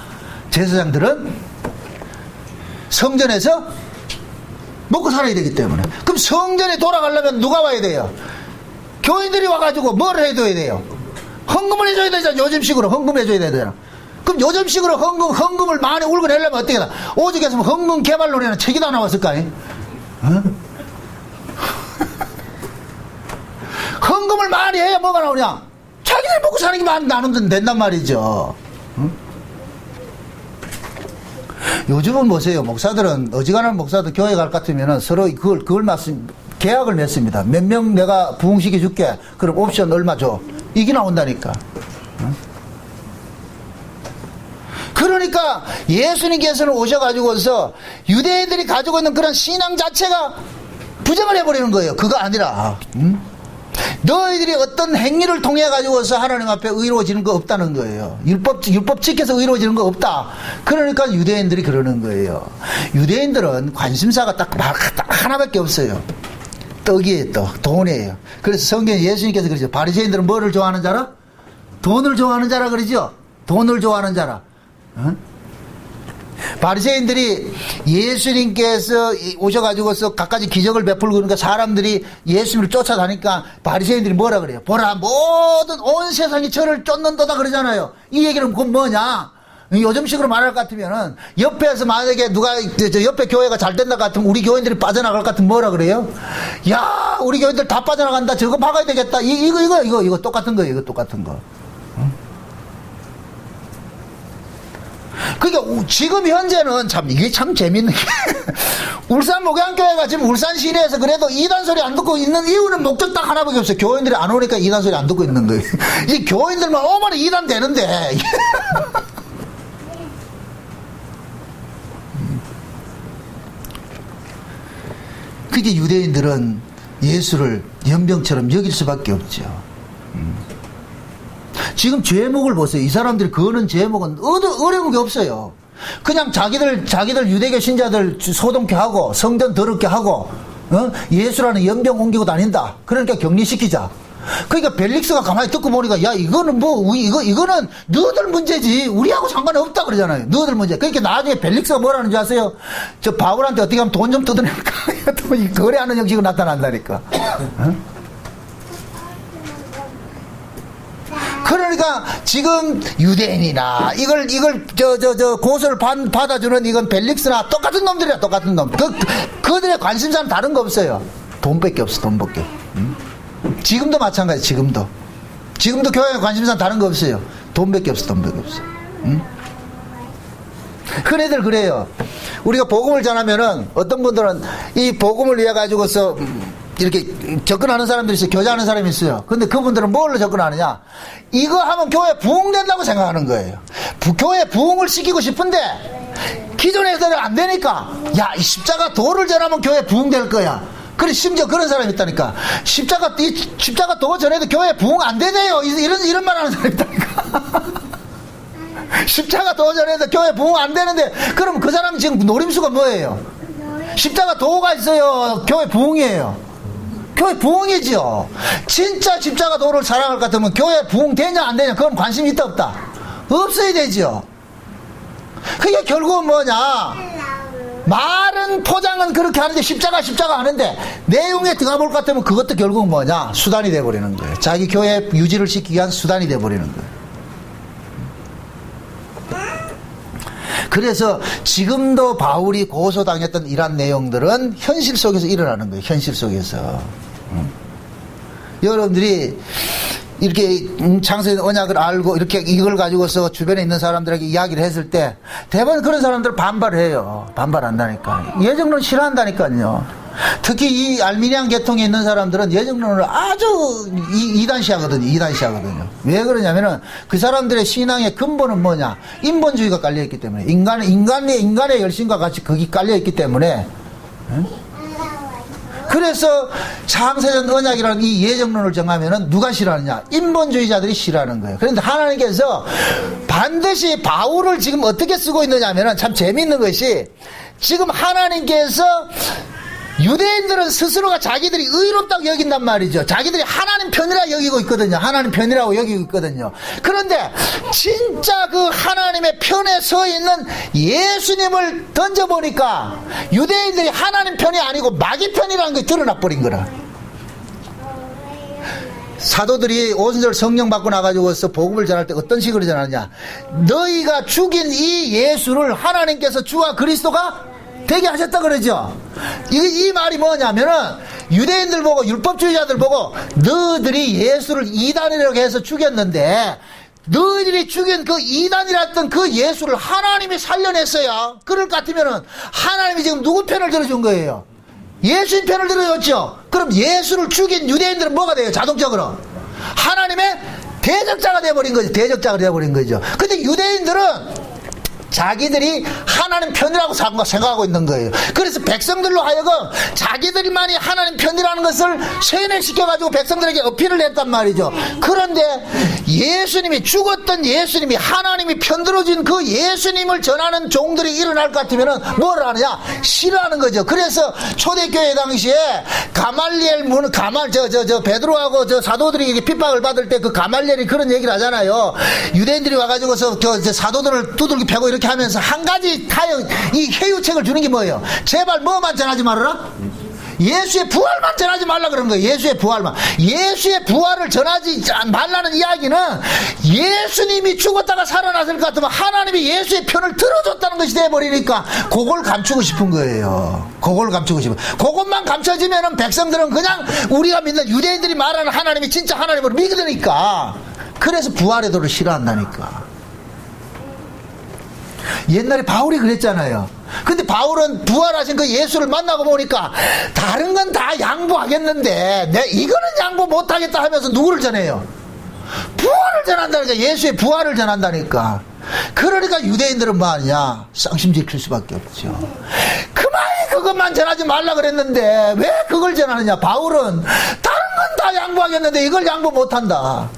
제사장들은 성전에서 먹고 살아야 되기 때문에. 그럼 성전에 돌아가려면 누가 와야 돼요? 교인들이 와가지고 뭘 해줘야 돼요? 헌금을 해줘야 되잖아. 요즘식으로 헌금해줘야 되잖아. 그럼 요즘식으로 헌금을 많이 울고 내려면 어떻게 돼? 오죽했으면 헌금 개발론에는 책이 다 나왔을까? 어? 헌금을 많이 해야 뭐가 나오냐? 자기들 먹고 사는 게 많이 나누면 된단 말이죠. 응? 요즘은 보세요. 목사들은, 어지간한 목사들 교회 갈 것 같으면 서로 그걸 계약을 맺습니다. 몇 명 내가 부흥시켜 줄게. 그럼 옵션 얼마 줘. 이게 나온다니까. 응? 그러니까 예수님께서는 오셔가지고서 유대인들이 가지고 있는 그런 신앙 자체가 부정을 해버리는 거예요. 그거 아니라. 응? 너희들이 어떤 행위를 통해 가지고서 하나님 앞에 의로워지는 거 없다는 거예요. 율법 지켜서 의로워지는 거 없다. 그러니까 유대인들이 그러는 거예요. 유대인들은 관심사가 딱 하나밖에 없어요. 떡이에요. 떡. 돈이에요. 그래서 성경에 예수님께서 그러죠. 바리새인들은 뭐를 좋아하는 자라? 돈을 좋아하는 자라 그러죠. 돈을 좋아하는 자라. 어? 바리새인들이 예수님께서 오셔가지고서 갖가지 기적을 베풀고 그러니까 사람들이 예수님을 쫓아다니까 바리새인들이 뭐라 그래요? 보라, 모든 온 세상이 저를 쫓는도다 그러잖아요. 이 얘기는 그건 뭐냐? 요즘식으로 말할 것 같으면은 옆에서 만약에 누가 저 옆에 교회가 잘 된다 같으면 우리 교인들이 빠져나갈 것 같으면 뭐라 그래요? 야, 우리 교인들 다 빠져나간다. 저거 박아야 되겠다. 이거 똑같은 거예요. 이거 똑같은 거. 그러니까 지금 현재는 참 이게 참 재밌는 게 울산 목양교회가 지금 울산 시내에서 그래도 이단 소리 안 듣고 있는 이유는 목적 딱 하나밖에 없어요. 교인들이 안 오니까 이단 소리 안 듣고 있는 거예요. 이 교인들만 오면 이단 되는데 그게 유대인들은 예수를 연병처럼 여길 수밖에 없죠. 지금 제목을 보세요. 이 사람들이 거는 제목은 어려운 게 없어요. 그냥 자기들 유대교 신자들 소동케 하고 성전 더럽게 하고 예수라는 연병 옮기고 다닌다. 그러니까 격리시키자. 그러니까 벨릭스가 가만히 듣고 보니까 야 이거는 이거는 너희들 문제지 우리하고 상관이 없다 그러잖아요. 너희들 문제. 그러니까 나중에 벨릭스가 뭐라는 줄 아세요? 저 바울한테 어떻게 하면 돈 좀 뜯어낼까? 거래하는 형식으로 나타난다니까. 그러니까 지금 유대인이나 이걸 고소를 받아주는 이건 벨릭스나 똑같은 놈들이야. 똑같은 놈. 그들의 관심사는 다른 거 없어요. 돈밖에 없어. 돈밖에. 지금도 마찬가지. 지금도 교회의 관심사는 다른 거 없어요. 돈밖에 없어. 돈밖에 없어. 흔히들 그래요. 우리가 복음을 전하면은 어떤 분들은 이 복음을 위해 가지고서 이렇게 접근하는 사람들이 있어요. 교제하는 사람이 있어요. 근데 그분들은 뭘로 접근하느냐? 이거 하면 교회 부흥된다고 생각하는 거예요. 교회 부흥을 시키고 싶은데 기존에서는 안 되니까 야, 이 십자가 도를 전하면 교회 부흥될 거야. 그래 심지어 그런 사람이 있다니까. 십자가 도 전에도 교회 부흥 안 되네요. 이런 말 하는 사람이 있다니까. 십자가 도 전에도 교회 부흥 안 되는데 그럼 그 사람 지금 노림수가 뭐예요? 십자가 도가 있어요. 교회 부흥이에요. 교회 부흥이죠. 진짜 십자가 도를 사랑할 것 같으면 교회 부흥 되냐 안 되냐 그건 관심이 있다 없다? 없어야 되죠. 그게 결국은 뭐냐? 말은 포장은 그렇게 하는데 십자가 하는데 내용에 들어가 볼 것 같으면 그것도 결국은 뭐냐? 수단이 돼버리는 거예요. 자기 교회 유지를 시키기 위한 수단이 돼버리는 거예요. 그래서 지금도 바울이 고소당했던 이런 내용들은 현실 속에서 일어나는 거예요. 현실 속에서. 여러분들이 이렇게 창세기 언약을 알고 이렇게 이걸 가지고서 주변에 있는 사람들에게 이야기를 했을 때 대부분 그런 사람들 반발해요. 반발한다니까. 예정론 싫어한다니까요. 특히 이 알미니안 계통에 있는 사람들은 예정론을 아주 이단시하거든요. 이단시하거든요. 왜 그러냐면은 그 사람들의 신앙의 근본은 뭐냐? 인본주의가 깔려있기 때문에 인간의 열심과 같이 거기 깔려있기 때문에 그래서 창세전 언약이라는 이 예정론을 정하면은 누가 싫어하느냐? 인본주의자들이 싫어하는 거예요. 그런데 하나님께서 반드시 바울을 지금 어떻게 쓰고 있느냐 하면은 참 재미있는 것이 지금 하나님께서 유대인들은 스스로가 자기들이 의롭다고 여긴단 말이죠. 자기들이 하나님 편이라 여기고 있거든요. 하나님 편이라고 여기고 있거든요. 그런데 진짜 그 하나님의 편에 서 있는 예수님을 던져보니까 유대인들이 하나님 편이 아니고 마귀 편이라는 게 드러나 버린 거라. 사도들이 오순절 성령 받고 나가지고서 복음을 전할 때 어떤 식으로 전하느냐? 너희가 죽인 이 예수를 하나님께서 주와 그리스도가 되게 하셨다 그러죠. 이 말이 뭐냐면은 유대인들 보고 율법주의자들 보고 너희들이 예수를 이단이라고 해서 죽였는데 너희들이 죽인 그 이단이랬던 그 예수를 하나님이 살려냈어야 그럴 것 같으면은 하나님이 지금 누구 편을 들어준 거예요? 예수님 편을 들어줬죠. 그럼 예수를 죽인 유대인들은 뭐가 돼요? 자동적으로 하나님의 대적자가 되어버린 거죠. 대적자가 되어버린 거죠. 근데 유대인들은 자기들이 하나님 편이라고 생각하고 있는 거예요. 그래서 백성들로 하여금 자기들만이 하나님 편이라는 것을 세뇌시켜가지고 백성들에게 어필을 했단 말이죠. 그런데 예수님이 죽었던 예수님이 하나님이 편들어진 그 예수님을 전하는 종들이 일어날 것 같으면 뭘 하느냐? 싫어하는 거죠. 그래서 초대교회 당시에 베드로하고 저 사도들이 이렇게 핍박을 받을 때 그 가말리엘이 그런 얘기를 하잖아요. 유대인들이 와가지고서 저 사도들을 두들겨 패고 이렇게 하면서 한 가지 타협, 이 회유책을 주는 게 뭐예요? 제발 뭐만 전하지 말아라? 예수의 부활만 전하지 말라 그런 거예요. 예수의 부활만. 예수의 부활을 전하지 말라는 이야기는 예수님이 죽었다가 살아났을 것 같으면 하나님이 예수의 편을 들어줬다는 것이 돼버리니까 그걸 감추고 싶은 거예요. 그걸 감추고 싶은. 그것만 감춰지면은 백성들은 그냥 우리가 믿는 유대인들이 말하는 하나님이 진짜 하나님으로 믿으니까. 그래서 부활의 도를 싫어한다니까. 옛날에 바울이 그랬잖아요. 근데 바울은 부활하신 그 예수를 만나고 보니까 다른 건 다 양보하겠는데 이거는 양보 못하겠다 하면서 누구를 전해요? 부활을 전한다니까. 예수의 부활을 전한다니까. 그러니까 유대인들은 뭐 하냐? 쌍심 지킬 수밖에 없죠. 그만이 그것만 전하지 말라 그랬는데 왜 그걸 전하느냐? 바울은 다른 건 다 양보하겠는데 이걸 양보 못한다.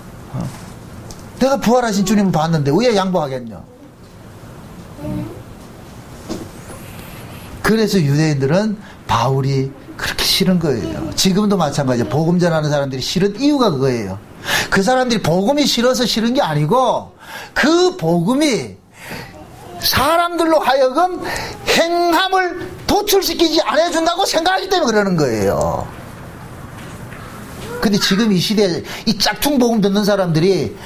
내가 부활하신 주님을 봤는데 왜 양보하겠냐? 그래서 유대인들은 바울이 그렇게 싫은 거예요. 지금도 마찬가지예요. 복음 전하는 사람들이 싫은 이유가 그거예요. 그 사람들이 복음이 싫어서 싫은 게 아니고 그 복음이 사람들로 하여금 행함을 도출시키지 않아준다고 생각하기 때문에 그러는 거예요. 근데 지금 이 시대에 이 짝퉁 복음 듣는 사람들이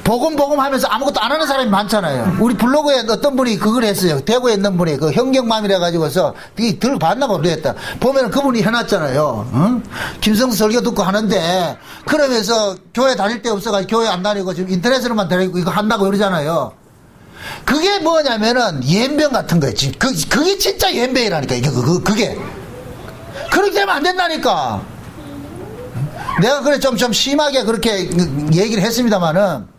복음 하면서 아무것도 안 하는 사람이 많잖아요. 우리 블로그에 어떤 분이 그걸 했어요. 대구에 있는 분이 그 현경맘이라 가지고서 들어봤나 모르겠다. 보면 그분이 해놨잖아요. 응? 김성수 설교 듣고 하는데 그러면서 교회 다닐 데 없어가지고 교회 안 다니고 지금 인터넷으로만 다니고 이거 한다고 그러잖아요. 그게 뭐냐면은 연병 같은 거예요. 그게 진짜 연병이라니까. 그게 그렇게 되면 안 된다니까. 내가 그래 좀 심하게 그렇게 얘기를 했습니다만은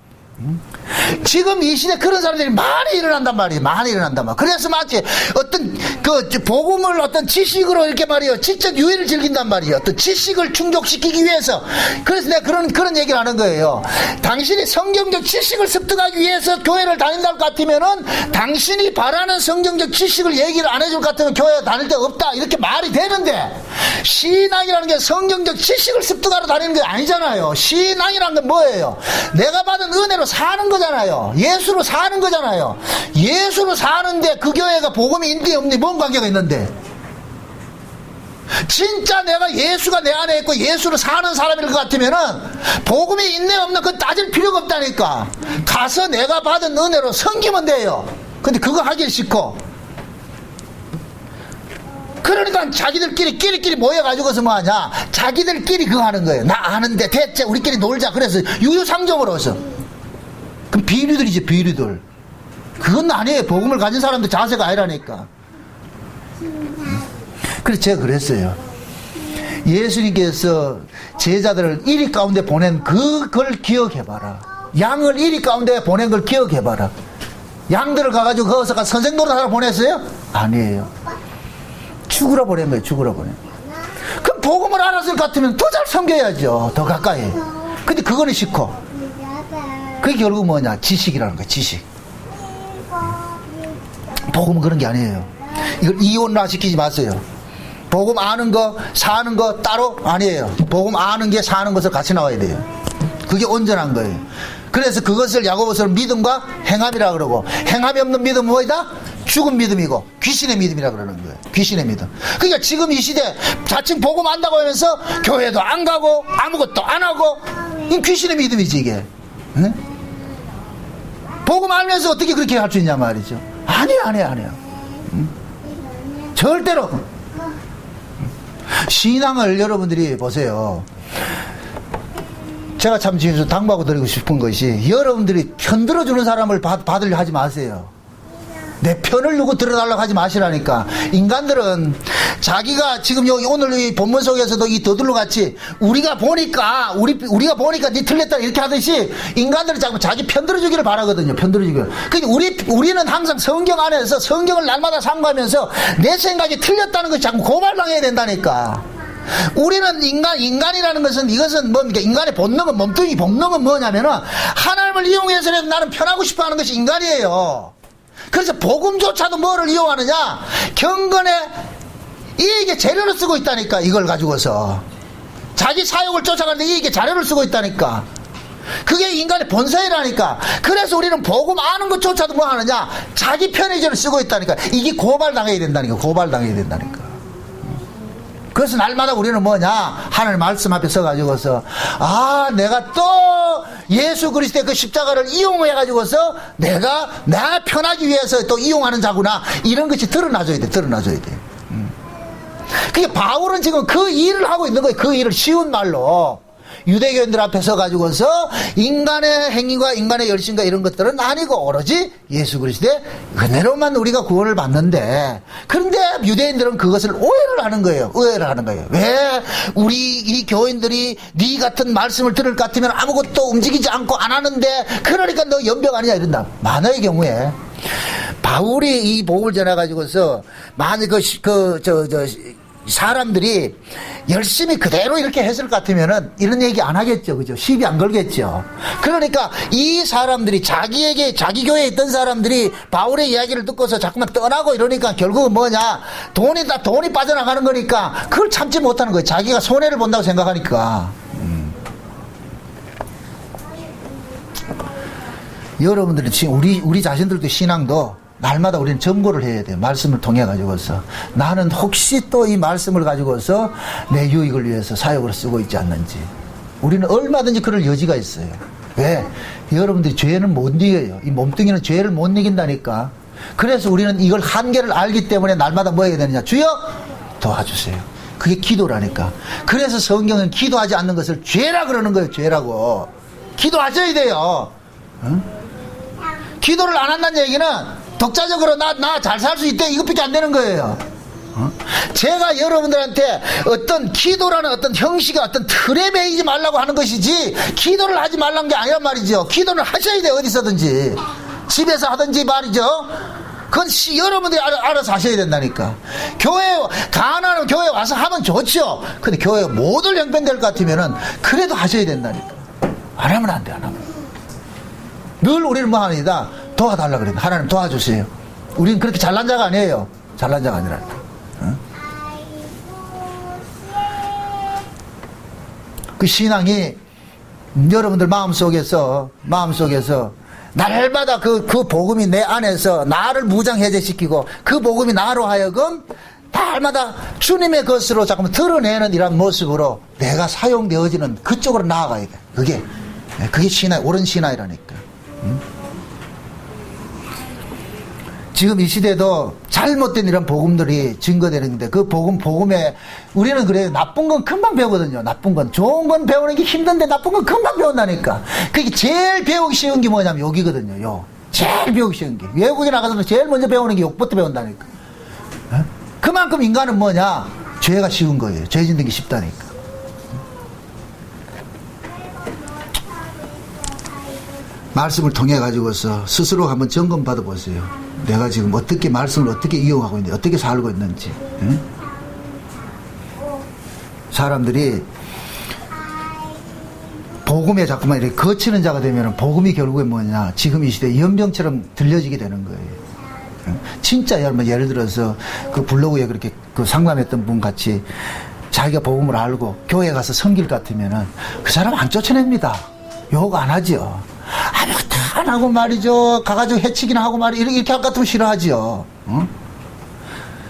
지금 이 시대 그런 사람들이 많이 일어난단 말이에요. 많이 일어난단 말이에요. 그래서 마치 어떤 그 복음을 어떤 지식으로 이렇게 말이에요. 지적 유의를 즐긴단 말이에요. 어떤 지식을 충족시키기 위해서. 그래서 내가 그런 얘기를 하는 거예요. 당신이 성경적 지식을 습득하기 위해서 교회를 다닌다 같으면은 당신이 바라는 성경적 지식을 얘기를 안 해줄 것 같으면 교회 다닐 데 없다. 이렇게 말이 되는데 신앙이라는 게 성경적 지식을 습득하러 다니는 게 아니잖아요. 신앙이라는 건 뭐예요? 내가 받은 은혜로 사는 거잖아요. 예수로 사는 거잖아요. 예수로 사는데 그 교회가 복음이 있니 없니 뭔 관계가 있는데? 진짜 내가 예수가 내 안에 있고 예수로 사는 사람일 것 같으면은 복음이 있네 없네 그건 따질 필요가 없다니까. 가서 내가 받은 은혜로 섬기면 돼요. 근데 그거 하길 싫고. 그러니까 그러니까 자기들끼리 모여가지고서 뭐하냐, 자기들끼리 그거 하는 거예요. 나 아는데 대체 우리끼리 놀자. 그래서 유유상종으로서. 그럼 비류들이지, 비류들. 그건 아니에요. 복음을 가진 사람들 자세가 아니라니까. 그래서 제가 그랬어요. 예수님께서 제자들을 1위 가운데 보낸 그걸 기억해봐라. 양을 1위 가운데 보낸 걸 기억해봐라. 양들을 가가지고 거기서 선생 노릇하러 보냈어요? 아니에요. 죽으러 보낸 거예요. 죽으러 보낸 거예요. 그럼 복음을 알았을 것 같으면 더 잘 섬겨야죠. 더 가까이. 근데 그거는 싫고. 그게 결국 뭐냐, 지식이라는 거예요. 지식. 복음은 그런 게 아니에요. 이걸 이혼화시키지 마세요. 복음 아는 거 사는 거 따로 아니에요. 복음 아는 게 사는 것을 같이 나와야 돼요. 그게 온전한 거예요. 그래서 그것을 야고보서는 믿음과 행함이라 그러고, 행함이 없는 믿음은 뭐이다? 죽은 믿음이고 귀신의 믿음이라 그러는 거예요. 귀신의 믿음. 그러니까 지금 이 시대 자칭 복음 안다고 하면서 교회도 안 가고 아무것도 안 하고, 이 귀신의 믿음이지 이게. 응? 복음 알면서 어떻게 그렇게 할 수 있냐 말이죠. 아니에요. 응? 절대로. 신앙을 여러분들이 보세요. 제가 참 지금 당부하고 드리고 싶은 것이, 여러분들이 편들어주는 사람을 받으려 하지 마세요. 내 편을 누구 들어달라고 하지 마시라니까. 인간들은 자기가 지금 여기 오늘 이 본문 속에서도 이 더들로 같이 우리가 보니까 네 틀렸다 이렇게 하듯이, 인간들은 자꾸 자기 편들어주기를 바라거든요. 편들어주기를. 그러니까 우리는 항상 성경 안에서 성경을 날마다 상고하면서 내 생각이 틀렸다는 것이 자꾸 고발당해야 된다니까. 우리는 인간이라는 것은, 이것은 뭡니까? 인간의 본능은, 몸뚱이 본능은 뭐냐면은, 하나님을 이용해서라도 나는 편하고 싶어 하는 것이 인간이에요. 그래서 복음조차도 뭐를 이용하느냐? 경건의 이익의 재료를 쓰고 있다니까. 이걸 가지고서 자기 사욕을 쫓아가는데 이익의 자료를 쓰고 있다니까. 그게 인간의 본성이라니까. 그래서 우리는 복음 아는 것조차도 뭐 하느냐? 자기 편의점을 쓰고 있다니까. 이게 고발당해야 된다니까. 고발당해야 된다니까. 그래서 날마다 우리는 뭐냐, 하나님 말씀 앞에 서가지고서, 내가 또 예수 그리스도의 그 십자가를 이용해가지고서 내가 편하기 위해서 또 이용하는 자구나, 이런 것이 드러나줘야 돼. 그게 바울은 지금 그 일을 하고 있는 거예요. 그 일을 쉬운 말로. 유대교인들 앞에 서가지고서 인간의 행위와 인간의 열심과 이런 것들은 아니고 오로지 예수 그리스도의 은혜로만 우리가 구원을 받는데, 그런데 유대인들은 그것을 오해를 하는 거예요. 왜 우리 이 교인들이 네 같은 말씀을 들을 것 같으면 아무것도 움직이지 않고 안 하는데, 그러니까 너 연병 아니냐 이런다. 만화의 경우에 바울이 이 복음을 전해가지고서 만약 사람들이 열심히 그대로 이렇게 했을 것 같으면은 이런 얘기 안 하겠죠. 그죠? 시비 안 걸겠죠. 그러니까 이 사람들이 자기 교회에 있던 사람들이 바울의 이야기를 듣고서 자꾸만 떠나고 이러니까 결국은 뭐냐? 돈이 빠져나가는 거니까 그걸 참지 못하는 거예요. 자기가 손해를 본다고 생각하니까. 여러분들은 지금 우리 자신들도 신앙도 날마다 우리는 점고를 해야 돼요. 말씀을 통해 가지고서 나는 혹시 또 이 말씀을 가지고서 내 유익을 위해서 사역으로 쓰고 있지 않는지. 우리는 얼마든지 그럴 여지가 있어요. 왜? 여러분들이 죄는 못 이겨요. 이 몸뚱이는 죄를 못 이긴다니까. 그래서 우리는 이걸 한계를 알기 때문에 날마다 뭐 해야 되느냐? 주여 도와주세요. 그게 기도라니까. 그래서 성경은 기도하지 않는 것을 죄라 그러는 거예요. 죄라고. 기도하셔야 돼요. 응? 기도를 안 한다는 얘기는 독자적으로 나 잘 살 수 있대, 이것밖에 안 되는 거예요. 제가 여러분들한테 어떤 기도라는 어떤 형식의 어떤 틀에 매이지 말라고 하는 것이지, 기도를 하지 말라는 게 아니란 말이죠. 기도를 하셔야 돼요. 어디서든지. 집에서 하든지 말이죠. 그건 여러분들이 알아서 하셔야 된다니까. 가난하면 교회 와서 하면 좋죠. 근데 교회 모두 형편될 것 같으면은 그래도 하셔야 된다니까. 안 하면 안 돼, 안 하면. 늘 우리는 뭐 하느니다. 도와달라 그래요. 하나님 도와주세요. 우리는 그렇게 잘난 자가 아니에요. 잘난 자가 아니라. 응? 그 신앙이 여러분들 마음속에서 날마다 그 복음이 내 안에서 나를 무장해제시키고, 그 복음이 나로 하여금 날마다 주님의 것으로 자꾸만 드러내는 이런 모습으로 내가 사용되어지는 그쪽으로 나아가야 돼. 그게 신앙, 옳은 신앙이라니까. 응? 지금 이 시대도 잘못된 이런 복음들이 증거되는데 그 복음에 우리는 그래요. 나쁜 건 금방 배우거든요. 나쁜 건. 좋은 건 배우는 게 힘든데 나쁜 건 금방 배운다니까. 그게 제일 배우기 쉬운 게 뭐냐면 욕이거든요. 욕. 제일 배우기 쉬운 게. 외국에 나가서도 제일 먼저 배우는 게 욕부터 배운다니까. 어? 그만큼 인간은 뭐냐? 죄가 쉬운 거예요. 죄 짓는 게 쉽다니까. 말씀을 통해 가지고서 스스로 한번 점검 받아 보세요. 내가 지금 어떻게 말씀을 어떻게 이용하고 있는지, 어떻게 살고 있는지. 응? 사람들이 복음에 자꾸만 이렇게 거치는 자가 되면 복음이 결국에 뭐냐, 지금 이 시대에 연병처럼 들려지게 되는 거예요. 응? 진짜 여러분, 예를 들어서 그 블로그에 그렇게 그 상담했던 분 같이 자기가 복음을 알고 교회 가서 섬길 것 같으면은 그 사람 안 쫓아냅니다. 욕 안 하죠. 아무것도 안 하고 말이죠. 가가지고 해치기나 하고 말이죠. 이렇게 할 것 같으면 싫어하죠. 어?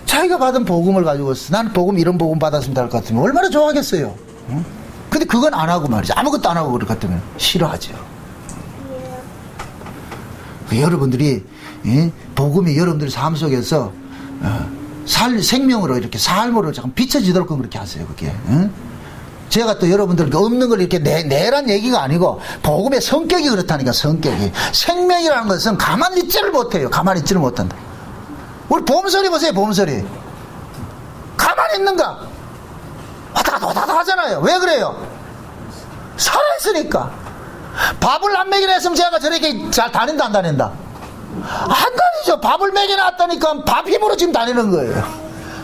자기가 받은 복음을 가지고서 나는 복음, 이런 복음 받았으면 될 것 같으면 얼마나 좋아하겠어요. 어? 근데 그건 안 하고 말이죠. 아무것도 안 하고 그럴 것 같으면 싫어하죠. 여러분들이, 복음이 여러분들의 삶 속에서 생명으로 이렇게 삶으로 잠깐 비춰지도록 그렇게 하세요. 그게. 제가 또 여러분들 없는 걸 이렇게 내란 얘기가 아니고 복음의 성격이 그렇다니까. 성격이. 생명이라는 것은 가만히 있지를 못해요. 가만히 있지를 못한다. 우리 보험소리 보세요. 보험소리. 가만히 있는가? 왔다 갔다 하잖아요. 왜 그래요? 살아있으니까. 밥을 안 먹이나 했으면 제가 저렇게 잘 다닌다 안 다닌다? 안 다니죠. 밥을 먹여놨다니까 밥 힘으로 지금 다니는 거예요.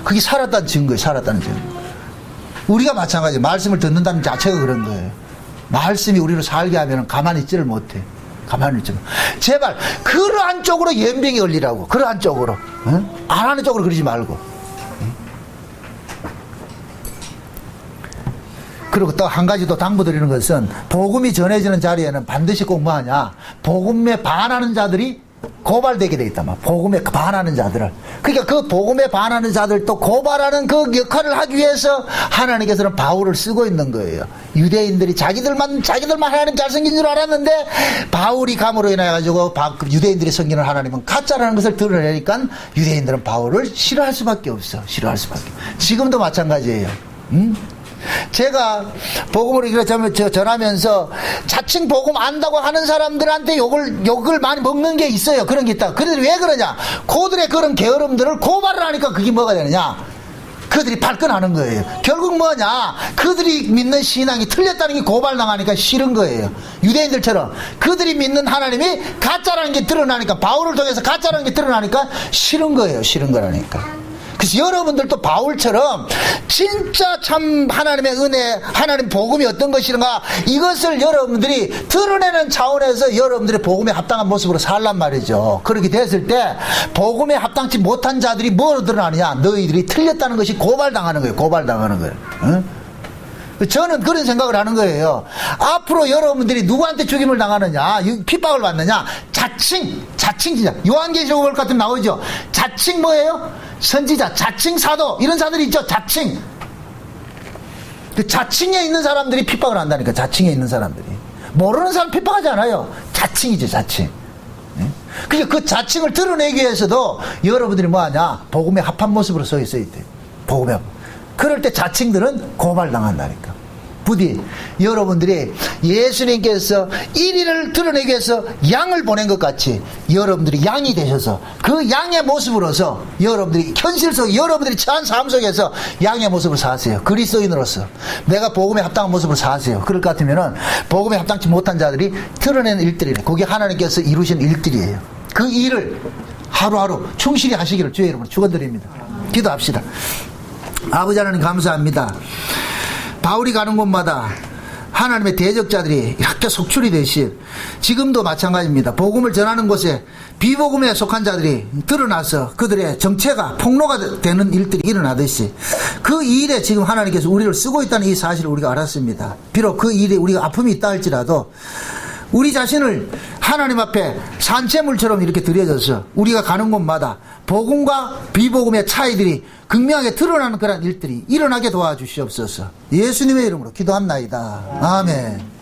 그게 살았다는 증거예요. 살았다는 증거. 우리가 마찬가지. 말씀을 듣는다는 자체가 그런 거예요. 말씀이 우리를 살게 하면 가만히 있지를 못해. 가만히 있지. 제발 그러한 쪽으로 연병이 걸리라고. 그러한 쪽으로. 응? 안 하는 쪽으로 그러지 말고. 응? 그리고 또 한 가지 또 당부드리는 것은 복음이 전해지는 자리에는 반드시 꼭 뭐하냐. 복음에 반하는 자들이 고발되게 돼 있단 말이야. 복음에 반하는 자들을. 그러니까 그 복음에 반하는 자들도 고발하는 그 역할을 하기 위해서 하나님께서는 바울을 쓰고 있는 거예요. 유대인들이 자기들만 하나님 잘생긴 줄 알았는데 바울이 감으로 인해 가지고 유대인들이 섬기는 하나님은 가짜라는 것을 드러내니까 유대인들은 바울을 싫어할 수밖에 없어. 싫어할 수밖에. 지금도 마찬가지예요. 응? 제가 복음을 이렇게 전하면서 자칭 복음 안다고 하는 사람들한테 욕을 많이 먹는 게 있어요. 그런 게 있다. 그런데 왜 그러냐? 그들의 그런 게으름들을 고발을 하니까 그게 뭐가 되느냐? 그들이 발끈하는 거예요. 결국 뭐냐? 그들이 믿는 신앙이 틀렸다는 게 고발당하니까 싫은 거예요. 유대인들처럼 그들이 믿는 하나님이 가짜라는 게 드러나니까, 바울을 통해서 가짜라는 게 드러나니까 싫은 거예요. 싫은 거라니까. 그래서 여러분들도 바울처럼 진짜 참 하나님의 은혜, 하나님 복음이 어떤 것인가, 이것을 여러분들이 드러내는 차원에서 여러분들의 복음에 합당한 모습으로 살란 말이죠. 그렇게 됐을 때 복음에 합당치 못한 자들이 뭐로 드러나느냐? 너희들이 틀렸다는 것이 고발당하는 거예요. 고발당하는 거예요. 응? 저는 그런 생각을 하는 거예요. 앞으로 여러분들이 누구한테 죽임을 당하느냐, 핍박을 받느냐, 자칭 진짜 요한계시록 같은 나오죠. 자칭 뭐예요? 선지자, 자칭 사도, 이런 자들이 있죠. 자칭. 그 자칭에 있는 사람들이 핍박을 한다니까. 자칭에 있는 사람들이. 모르는 사람 핍박하지 않아요. 자칭이죠. 자칭. 그러니까 그 자칭을 드러내기 위해서도 여러분들이 뭐하냐, 복음에 합한 모습으로 서 있어야 돼. 복음에 합. 그럴 때 자칭들은 고발당한다니까. 부디 여러분들이 예수님께서 1위를 드러내기 위해서 양을 보낸 것 같이 여러분들이 양이 되셔서 그 양의 모습으로서 여러분들이 현실 속 여러분들이 처한 삶 속에서 양의 모습을 사세요. 그리스도인으로서 내가 복음에 합당한 모습을 사세요. 그럴 것 같으면은 복음에 합당치 못한 자들이 드러내는 일들이래. 그게 하나님께서 이루신 일들이에요. 그 일을 하루하루 충실히 하시기를 주의 이름으로 축원드립니다. 기도합시다. 아버지 하나님 감사합니다. 바울이 가는 곳마다 하나님의 대적자들이 이렇게 속출이 되시, 지금도 마찬가지입니다. 복음을 전하는 곳에 비복음에 속한 자들이 드러나서 그들의 정체가 폭로가 되는 일들이 일어나듯이 그 일에 지금 하나님께서 우리를 쓰고 있다는 이 사실을 우리가 알았습니다. 비록 그 일에 우리가 아픔이 있다 할지라도 우리 자신을 하나님 앞에 산채물처럼 이렇게 들여져서 우리가 가는 곳마다 복음과 비복음의 차이들이 극명하게 드러나는 그런 일들이 일어나게 도와주시옵소서. 예수님의 이름으로 기도합나이다. 아멘.